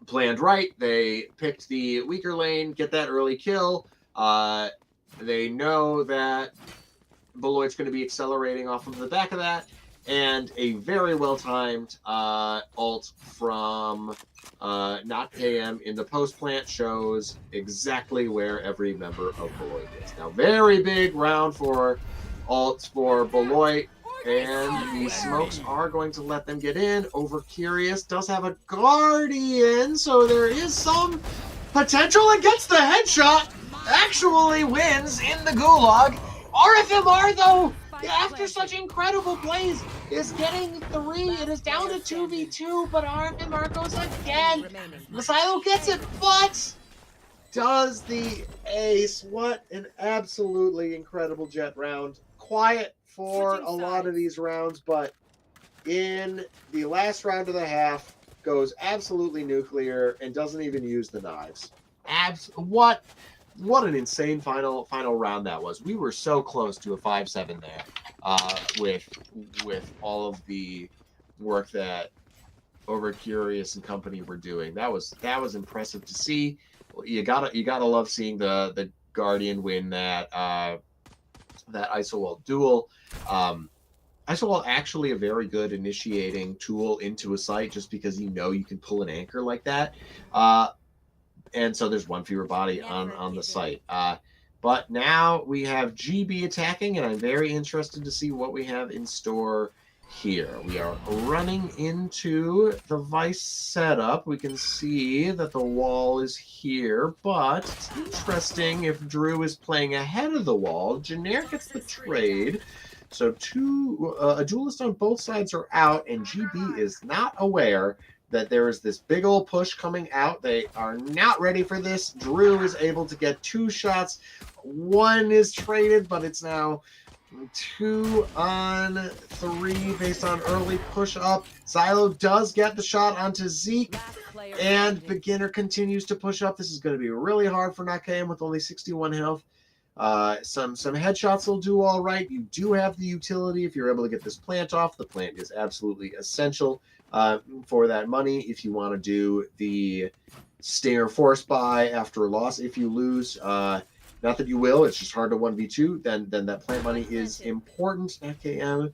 planned right. They picked the weaker lane, get that early kill. They know that Beloit's going to be accelerating off of the back of that, and a very well-timed ult from not KM in the post plant shows exactly where every member of Beloit is. Now, very big round for ults for Beloit, and the smokes are going to let them get in. Over Curious does have a Guardian, so there is some potential, and gets the headshot. Actually wins in the Gulag. RFMR, though, after such incredible plays, is getting 3. It is down to 2v2, but RFMR goes again. Silo gets it, but does the ace. What an absolutely incredible Jet round. Quiet for a lot of these rounds, but in the last round of the half, goes absolutely nuclear and doesn't even use the knives. What an insane final round that was. We were so close to a 5-7 there, with all of the work that Over Curious and company were doing. That was impressive to see. You gotta love seeing the Guardian win that Isowalt duel. Isowalt actually a very good initiating tool into a site, just because you can pull an anchor like that. And so there's one fewer body on the site. But now we have GB attacking, and I'm very interested to see what we have in store here. We are running into the Vice setup. We can see that the wall is here, but it's interesting if Drew is playing ahead of the wall. Generic gets the trade. So a duelist on both sides are out, and GB is not aware that there is this big old push coming out. They are not ready for this. Drew is able to get 2 shots. 1 is traded, but it's now 2 on 3 based on early push up. Silo does get the shot onto Zeke, and Beginner continues to push up. This is going to be really hard for NotKM with only 61 health. Some headshots will do all right. You do have the utility if you're able to get this plant off. The plant is absolutely essential for that money if you want to do the Stinger force buy after a loss. If you lose, not that you will, it's just hard to 1v2, then that plant money is important. KM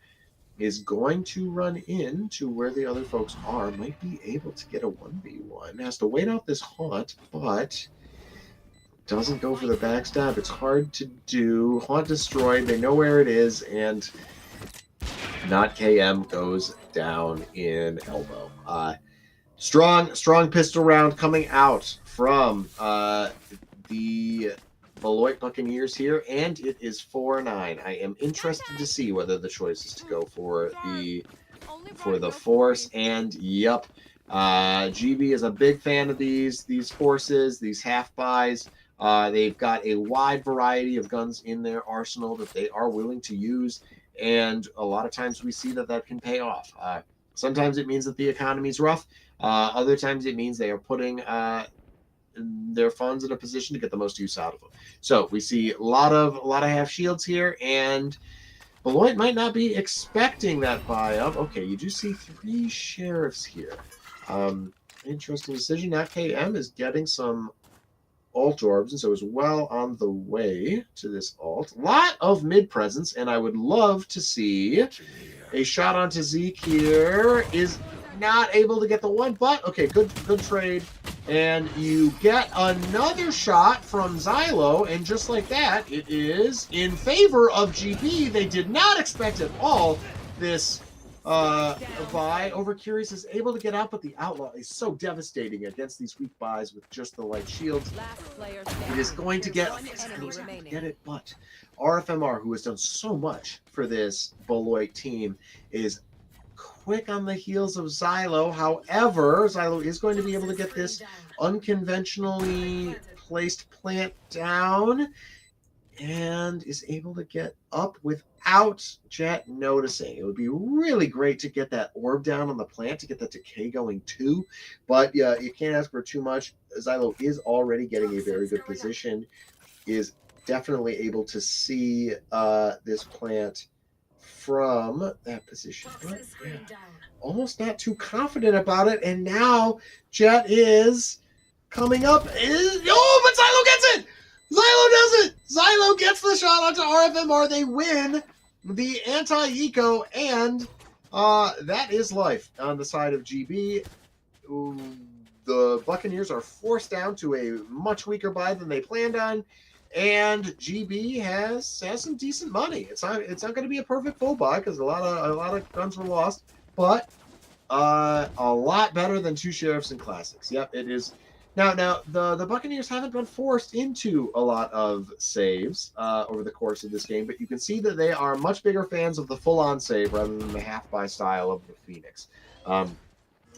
is going to run into where the other folks are. Might be able to get a 1v1. Has to wait out this haunt, but doesn't go for the backstab. It's hard to do. Haunt destroyed. They know where it is, and NotKM goes down in elbow. Strong pistol round coming out from the Beloit Buccaneers here, and it is 4-9. I am interested to see whether the choice is to go for the force, and yep. GB is a big fan of these forces, these half buys. They've got a wide variety of guns in their arsenal that they are willing to use, and a lot of times we see that can pay off. Sometimes it means that the economy is rough. Other times it means they are putting their funds in a position to get the most use out of them. So we see a lot of half shields here, and Beloit might not be expecting that buy up. Okay, you do see 3 sheriffs here. Interesting decision. NotKM is getting some alt orbs, and so is well on the way to this alt. Lot of mid presence, and I would love to see a shot onto Zeke here. Is not able to get the one, but okay, good trade. And you get another shot from Xylo, and just like that, it is in favor of GB. They did not expect at all this buy. Overcurious is able to get out, but the Outlaw is so devastating against these weak buys with just the light shield. It is going to get it, but RFMR, who has done so much for this Beloit team, is quick on the heels of Xylo. However, Xylo is going to be able to get this unconventionally placed plant down and is able to get up without Jet noticing. It would be really great to get that orb down on the plant to get that decay going too, but yeah, you can't ask for too much. Xylo is already getting a very good position, is definitely able to see this plant from that position. But, yeah, almost not too confident about it, and now Jet is coming up. But Xylo gets it! Xylo does it! Xylo gets the shot onto RFMR. They win the anti-eco, and that is life on the side of GB. The Buccaneers are forced down to a much weaker buy than they planned on, and GB has some decent money. It's not going to be a perfect full buy because a lot of guns were lost, but a lot better than two Sheriffs and Classics. Yep, it is. Now the Buccaneers haven't been forced into a lot of saves over the course of this game, but you can see that they are much bigger fans of the full-on save rather than the half-buy style of the Phoenix.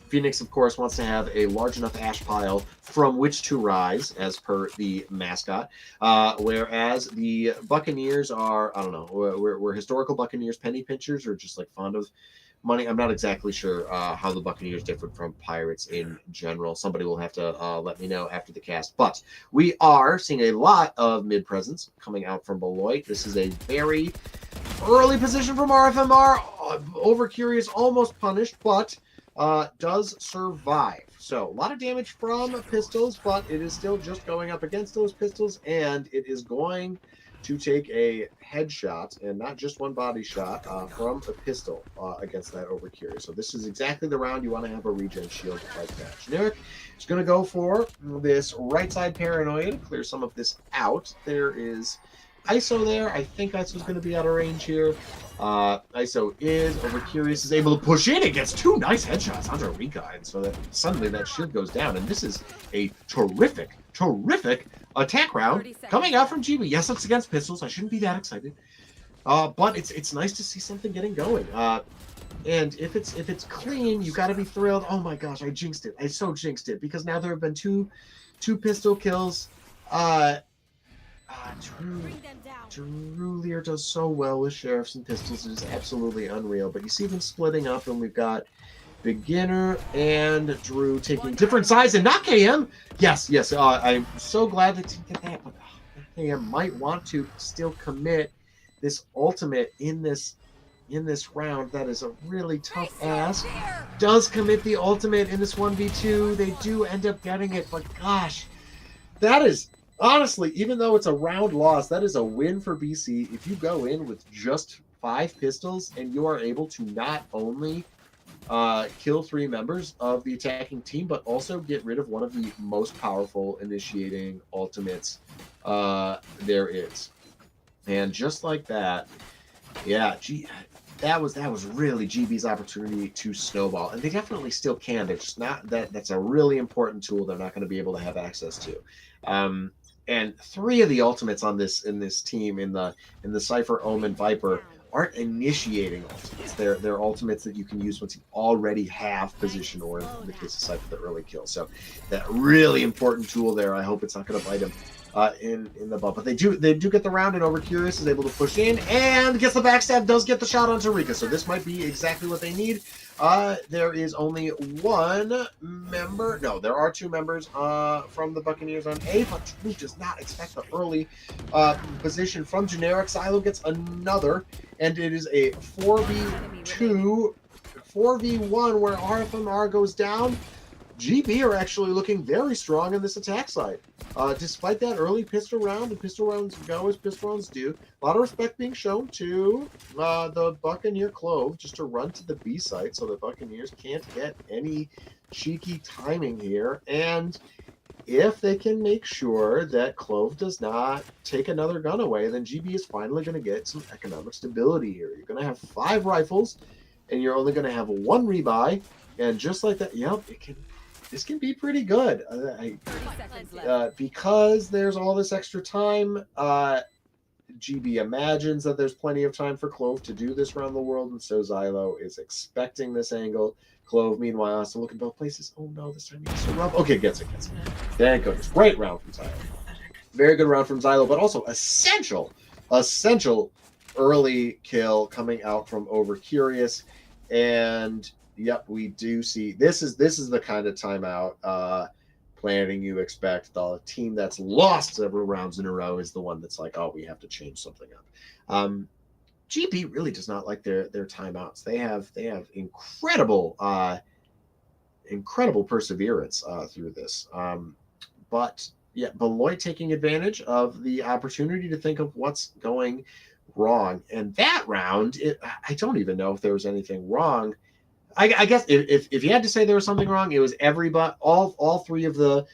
Phoenix, of course, wants to have a large enough ash pile from which to rise, as per the mascot, whereas the Buccaneers are, I don't know, we're historical Buccaneers penny pinchers or just like fond of money. I'm not exactly sure how the Buccaneers differ from Pirates in general. Somebody will have to let me know after the cast. But we are seeing a lot of mid-presence coming out from Beloit. This is a very early position from RFMR. Overcurious, almost punished, but does survive. So a lot of damage from pistols, but it is still just going up against those pistols, and it is going to take a headshot and not just one body shot from a pistol against that Overcurious. So this is exactly the round you want to have a regen shield like that. Generic is going to go for this right side paranoid, clear some of this out. There is ISO there. I think ISO is going to be out of range here. ISO is Overcurious is able to push in. It gets two nice headshots onto Rika, and so that suddenly that shield goes down. And this is a terrific attack round coming out from GB. Yes, it's against pistols. I shouldn't be that excited, but it's nice to see something getting going. And if it's clean, you got to be thrilled. Oh my gosh, I jinxed it. I so jinxed it because now there have been two pistol kills. Drew Lear does so well with Sheriffs and Pistols. It is absolutely unreal. But you see them splitting up, and we've got Beginner and Drew taking different sides and not KM. Yes. I'm so glad that you get that. But KM might want to still commit this ultimate in this round. That is a really tough ask. Does commit the ultimate in this 1v2. They do end up getting it, but gosh, that is... honestly, even though it's a round loss, that is a win for BC. If you go in with just 5 pistols and you are able to not only kill 3 members of the attacking team, but also get rid of one of the most powerful initiating ultimates there is. And just like that, yeah, that was really GB's opportunity to snowball. And they definitely still can. They're just not that's a really important tool they're not going to be able to have access to. And 3 of the ultimates on in this team in the Cypher, Omen, Viper aren't initiating ultimates. They're ultimates that you can use once you already have position, or in the case of Cypher, the early kill. So that really important tool there. I hope it's not going to bite him in the butt. But they do get the round, and Overcurious is able to push in and gets the backstab, does get the shot onto Rika. So this might be exactly what they need. There is only one member. No, there are 2 members from the Buccaneers on A, but Drew does not expect the early position from Generic. Xylo gets another, and it is a 4v2, 4v1 where RFMR goes down. GB are actually looking very strong in this attack side. Despite that early pistol round, and pistol rounds go as pistol rounds do, a lot of respect being shown to the Buccaneer Clove just to run to the B site so the Buccaneers can't get any cheeky timing here. And if they can make sure that Clove does not take another gun away, then GB is finally going to get some economic stability here. You're going to have 5 rifles, and you're only going to have 1 rebuy. And just like that, yep, this can be pretty good. Because there's all this extra time, GB imagines that there's plenty of time for Clove to do this around the world, and so Xylo is expecting this angle. Clove, meanwhile, has to look in both places. Oh no, this time he has to rub. Okay, gets it. Thank goodness. Great round from Xylo. Very good round from Xylo, but also essential early kill coming out from Overcurious. And yep, we do see this is the kind of timeout planning you expect. The team that's lost several rounds in a row is the one that's like, oh, we have to change something up. GB really does not like their timeouts. They have incredible perseverance through this. But yeah, Beloit taking advantage of the opportunity to think of what's going wrong. And that round, I don't even know if there was anything wrong. I guess if you had to say there was something wrong, it was all 3 of the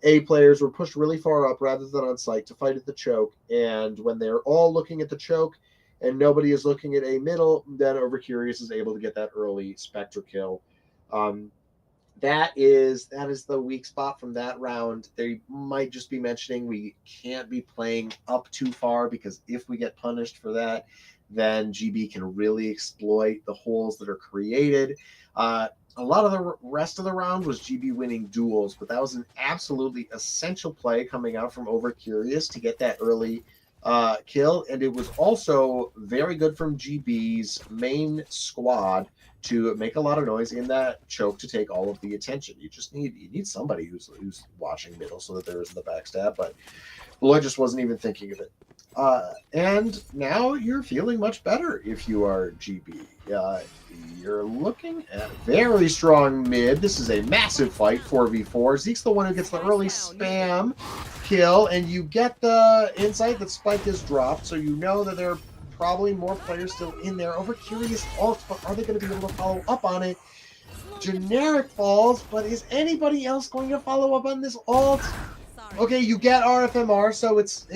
A players were pushed really far up rather than on site to fight at the choke. And when they're all looking at the choke and nobody is looking at A middle, then Overcurious is able to get that early Spectre kill. That is the weak spot from that round. They might just be mentioning we can't be playing up too far, because if we get punished for that, then GB can really exploit the holes that are created. A lot of the rest of the round was GB winning duels, but that was an absolutely essential play coming out from Overcurious to get that early kill. And it was also very good from GB's main squad to make a lot of noise in that choke to take all of the attention. You need somebody who's watching middle so that there isn't the backstab, but Beloit just wasn't even thinking of it. And now you're feeling much better if you are GB. You're looking at very strong mid. This is a massive fight, 4v4. Zeke's the one who gets the early spam kill, and you get the insight that Spike is dropped, so you know that there are probably more players still in there. Overcurious ult, but are they going to be able to follow up on it? Generic falls, but is anybody else going to follow up on this ult? Okay, you get RFMR, so it's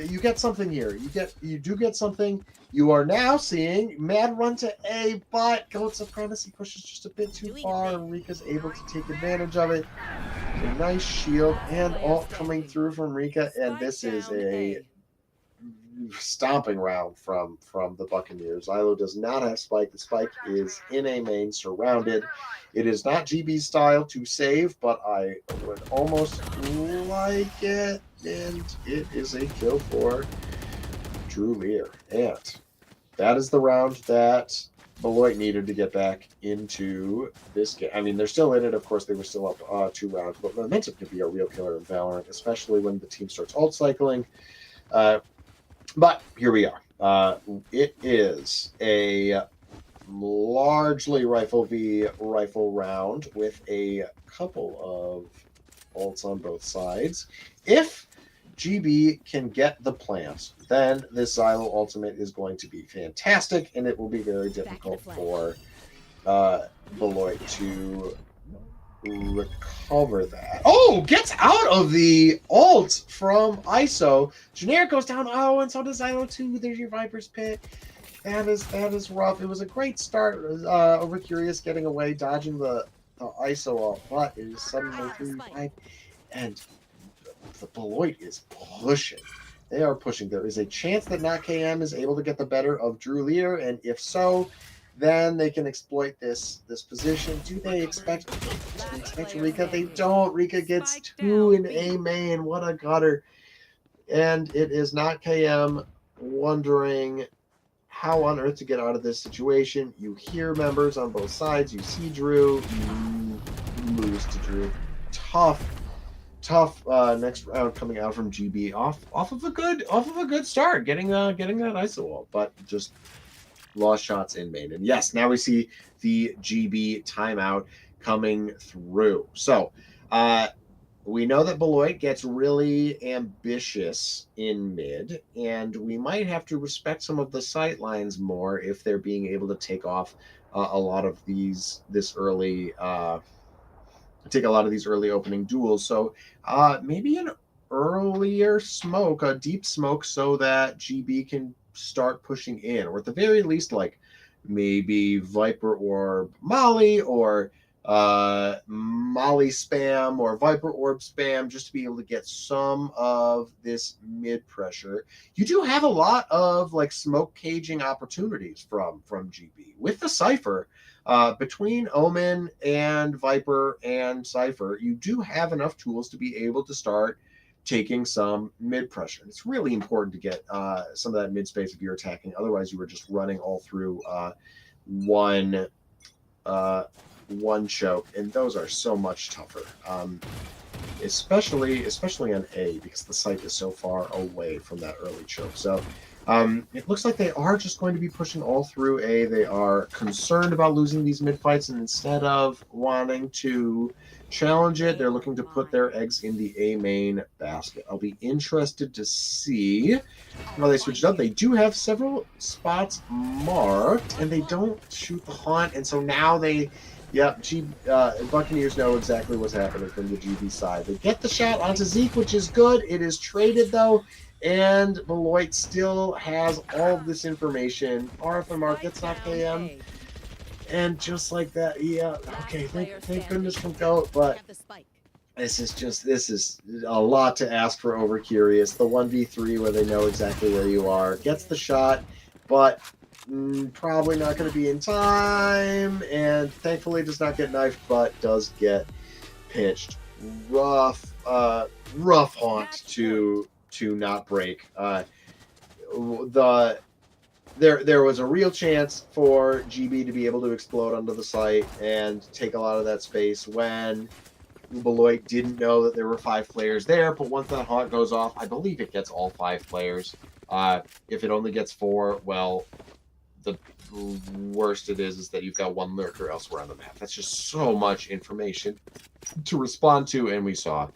you get something here. You do get something. You are now seeing Mad run to A, but Goat Supremacy pushes just a bit too far, and Rika's able to take advantage of it. A nice shield and ult coming through from Rika, and this is a stomping round from the Buccaneers. Xylo does not have Spike. The Spike is in A main, surrounded. It is not GB's style to save, but I would almost like it. And it is a kill for Drew Lear. And that is the round that Beloit needed to get back into this game. I mean, they're still in it. Of course, they were still up 2 rounds, but momentum can be a real killer in Valorant, especially when the team starts ult cycling. But here we are. It is a largely rifle v rifle round with a couple of ults on both sides. If GB can get the plant, then this Xylo ultimate is going to be fantastic, and it will be very difficult for Beloit to recover that. Oh, gets out of the ult from ISO. Generic goes down. Oh, and so does Xylo too. There's your Viper's Pit. That is rough. It was a great start. Overcurious getting away, dodging the ISO off, but it is suddenly 3-5, and the Beloit is pushing. They are pushing. There is a chance that not KM is able to get the better of Drew Lear, and if so, then they can exploit this position. Do they expect Rika? They don't. Rika gets 2 in A main. What a gutter. And it is not KM wondering how on earth to get out of this situation. You hear members on both sides. You see Drew. You lose to Drew. Tough next round coming out from GB off of a good start, getting that ISO wall, but just lost shots in main. And yes, now we see the GB timeout. coming through. So we know that Beloit gets really ambitious in mid, and we might have to respect some of the sight lines more if they're being able to take off a lot of these early opening duels. So maybe an earlier smoke, a deep smoke, so that GB can start pushing in, or at the very least, like maybe Viper Orb Molly, or Molly spam, or Viper Orb spam, just to be able to get some of this mid pressure. You do have a lot of like smoke caging opportunities from GB with the Cypher. Between Omen and Viper and Cypher, you do have enough tools to be able to start taking some mid pressure. It's really important to get some of that mid space if you're attacking. Otherwise, you are just running all through one choke, and those are so much tougher. Especially on A, because the site is so far away from that early choke. So it looks like they are just going to be pushing all through A. They are concerned about losing these mid fights, and instead of wanting to challenge it, they're looking to put their eggs in the A main basket. I'll be interested to see how they switch it up. They do have several spots marked, and they don't shoot the haunt, and so now they... Buccaneers know exactly what's happening from the GB side. They get the shot onto Zeke, which is good. It is traded, though, and Beloit still has all of this information. RFMR gets knocked KM, and just like that, okay, thank goodness from GOAT, but this is a lot to ask for over Curious. The 1v3 where they know exactly where you are, gets the shot, but probably not going to be in time, and thankfully does not get knifed, but does get pitched. Rough haunt to not break. There was a real chance for GB to be able to explode onto the site and take a lot of that space when Beloit didn't know that there were 5 players there, but once that haunt goes off, I believe it gets all 5 players. If it only gets 4, well, the worst it is that you've got 1 lurker elsewhere on the map. That's just so much information to respond to, and we saw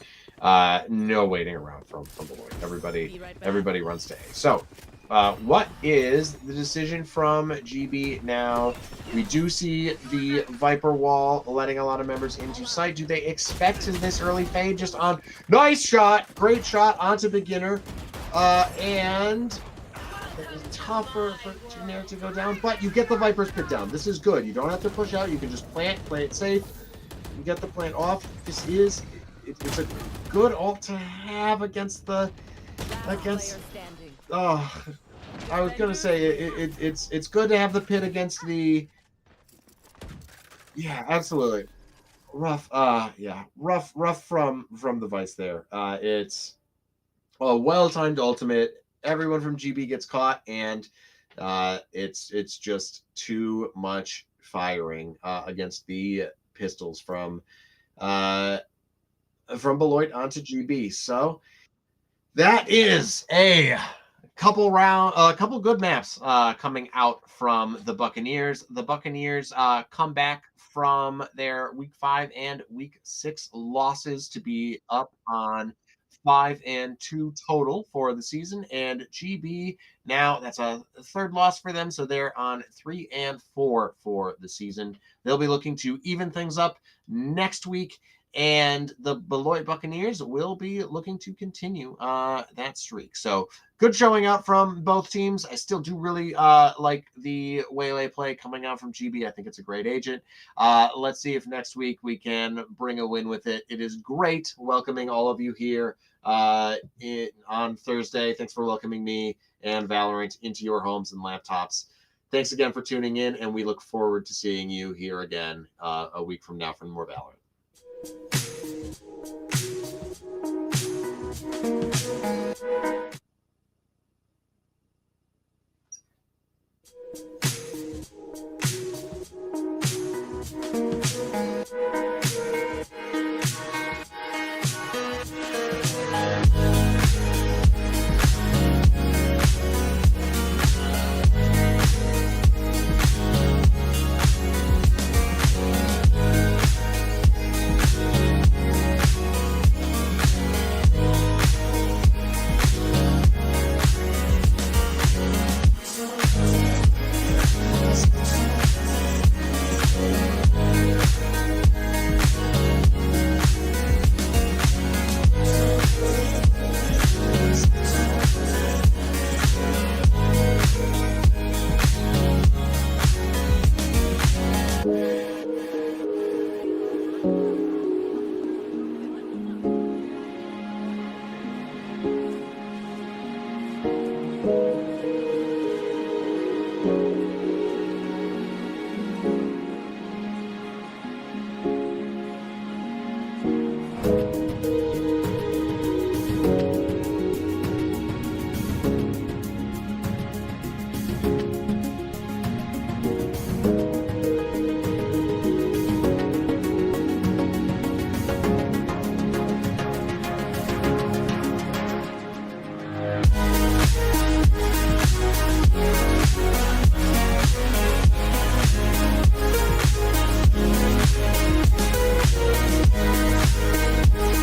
no waiting around from Beloit. Everybody runs to A. So what is the decision from GB now? We do see the Viper wall letting a lot of members into sight. Do they expect this early fade just on... Nice shot! Great shot onto beginner. And... it was tougher for Generic to go down, but you get the Viper's pit down. This is good. You don't have to push out. You can just play it safe. You get the plant off. It's a good ult to have against I was gonna say it's good to have the pit against the... Yeah, absolutely. Rough from the Vice there. It's a well-timed ultimate. Everyone from GB gets caught, and it's just too much firing against the pistols from Beloit onto GB. So that is a couple good maps coming out from the Buccaneers. The Buccaneers come back from their week 5 and week 6 losses to be up on 5-2 total for the season, and GB now, that's a 3rd loss for them, so they're on 3-4 for the season. They'll be looking to even things up next week, and the Beloit Buccaneers will be looking to continue that streak. So good showing out from both teams. I still do really like the Waylay play coming out from GB. I think it's a great agent. Let's see if next week we can bring a win with it. It is great welcoming all of you here on Thursday. Thanks for welcoming me and Valorant into your homes and laptops. Thanks again for tuning in, and we look forward to seeing you here again a week from now for more Valorant.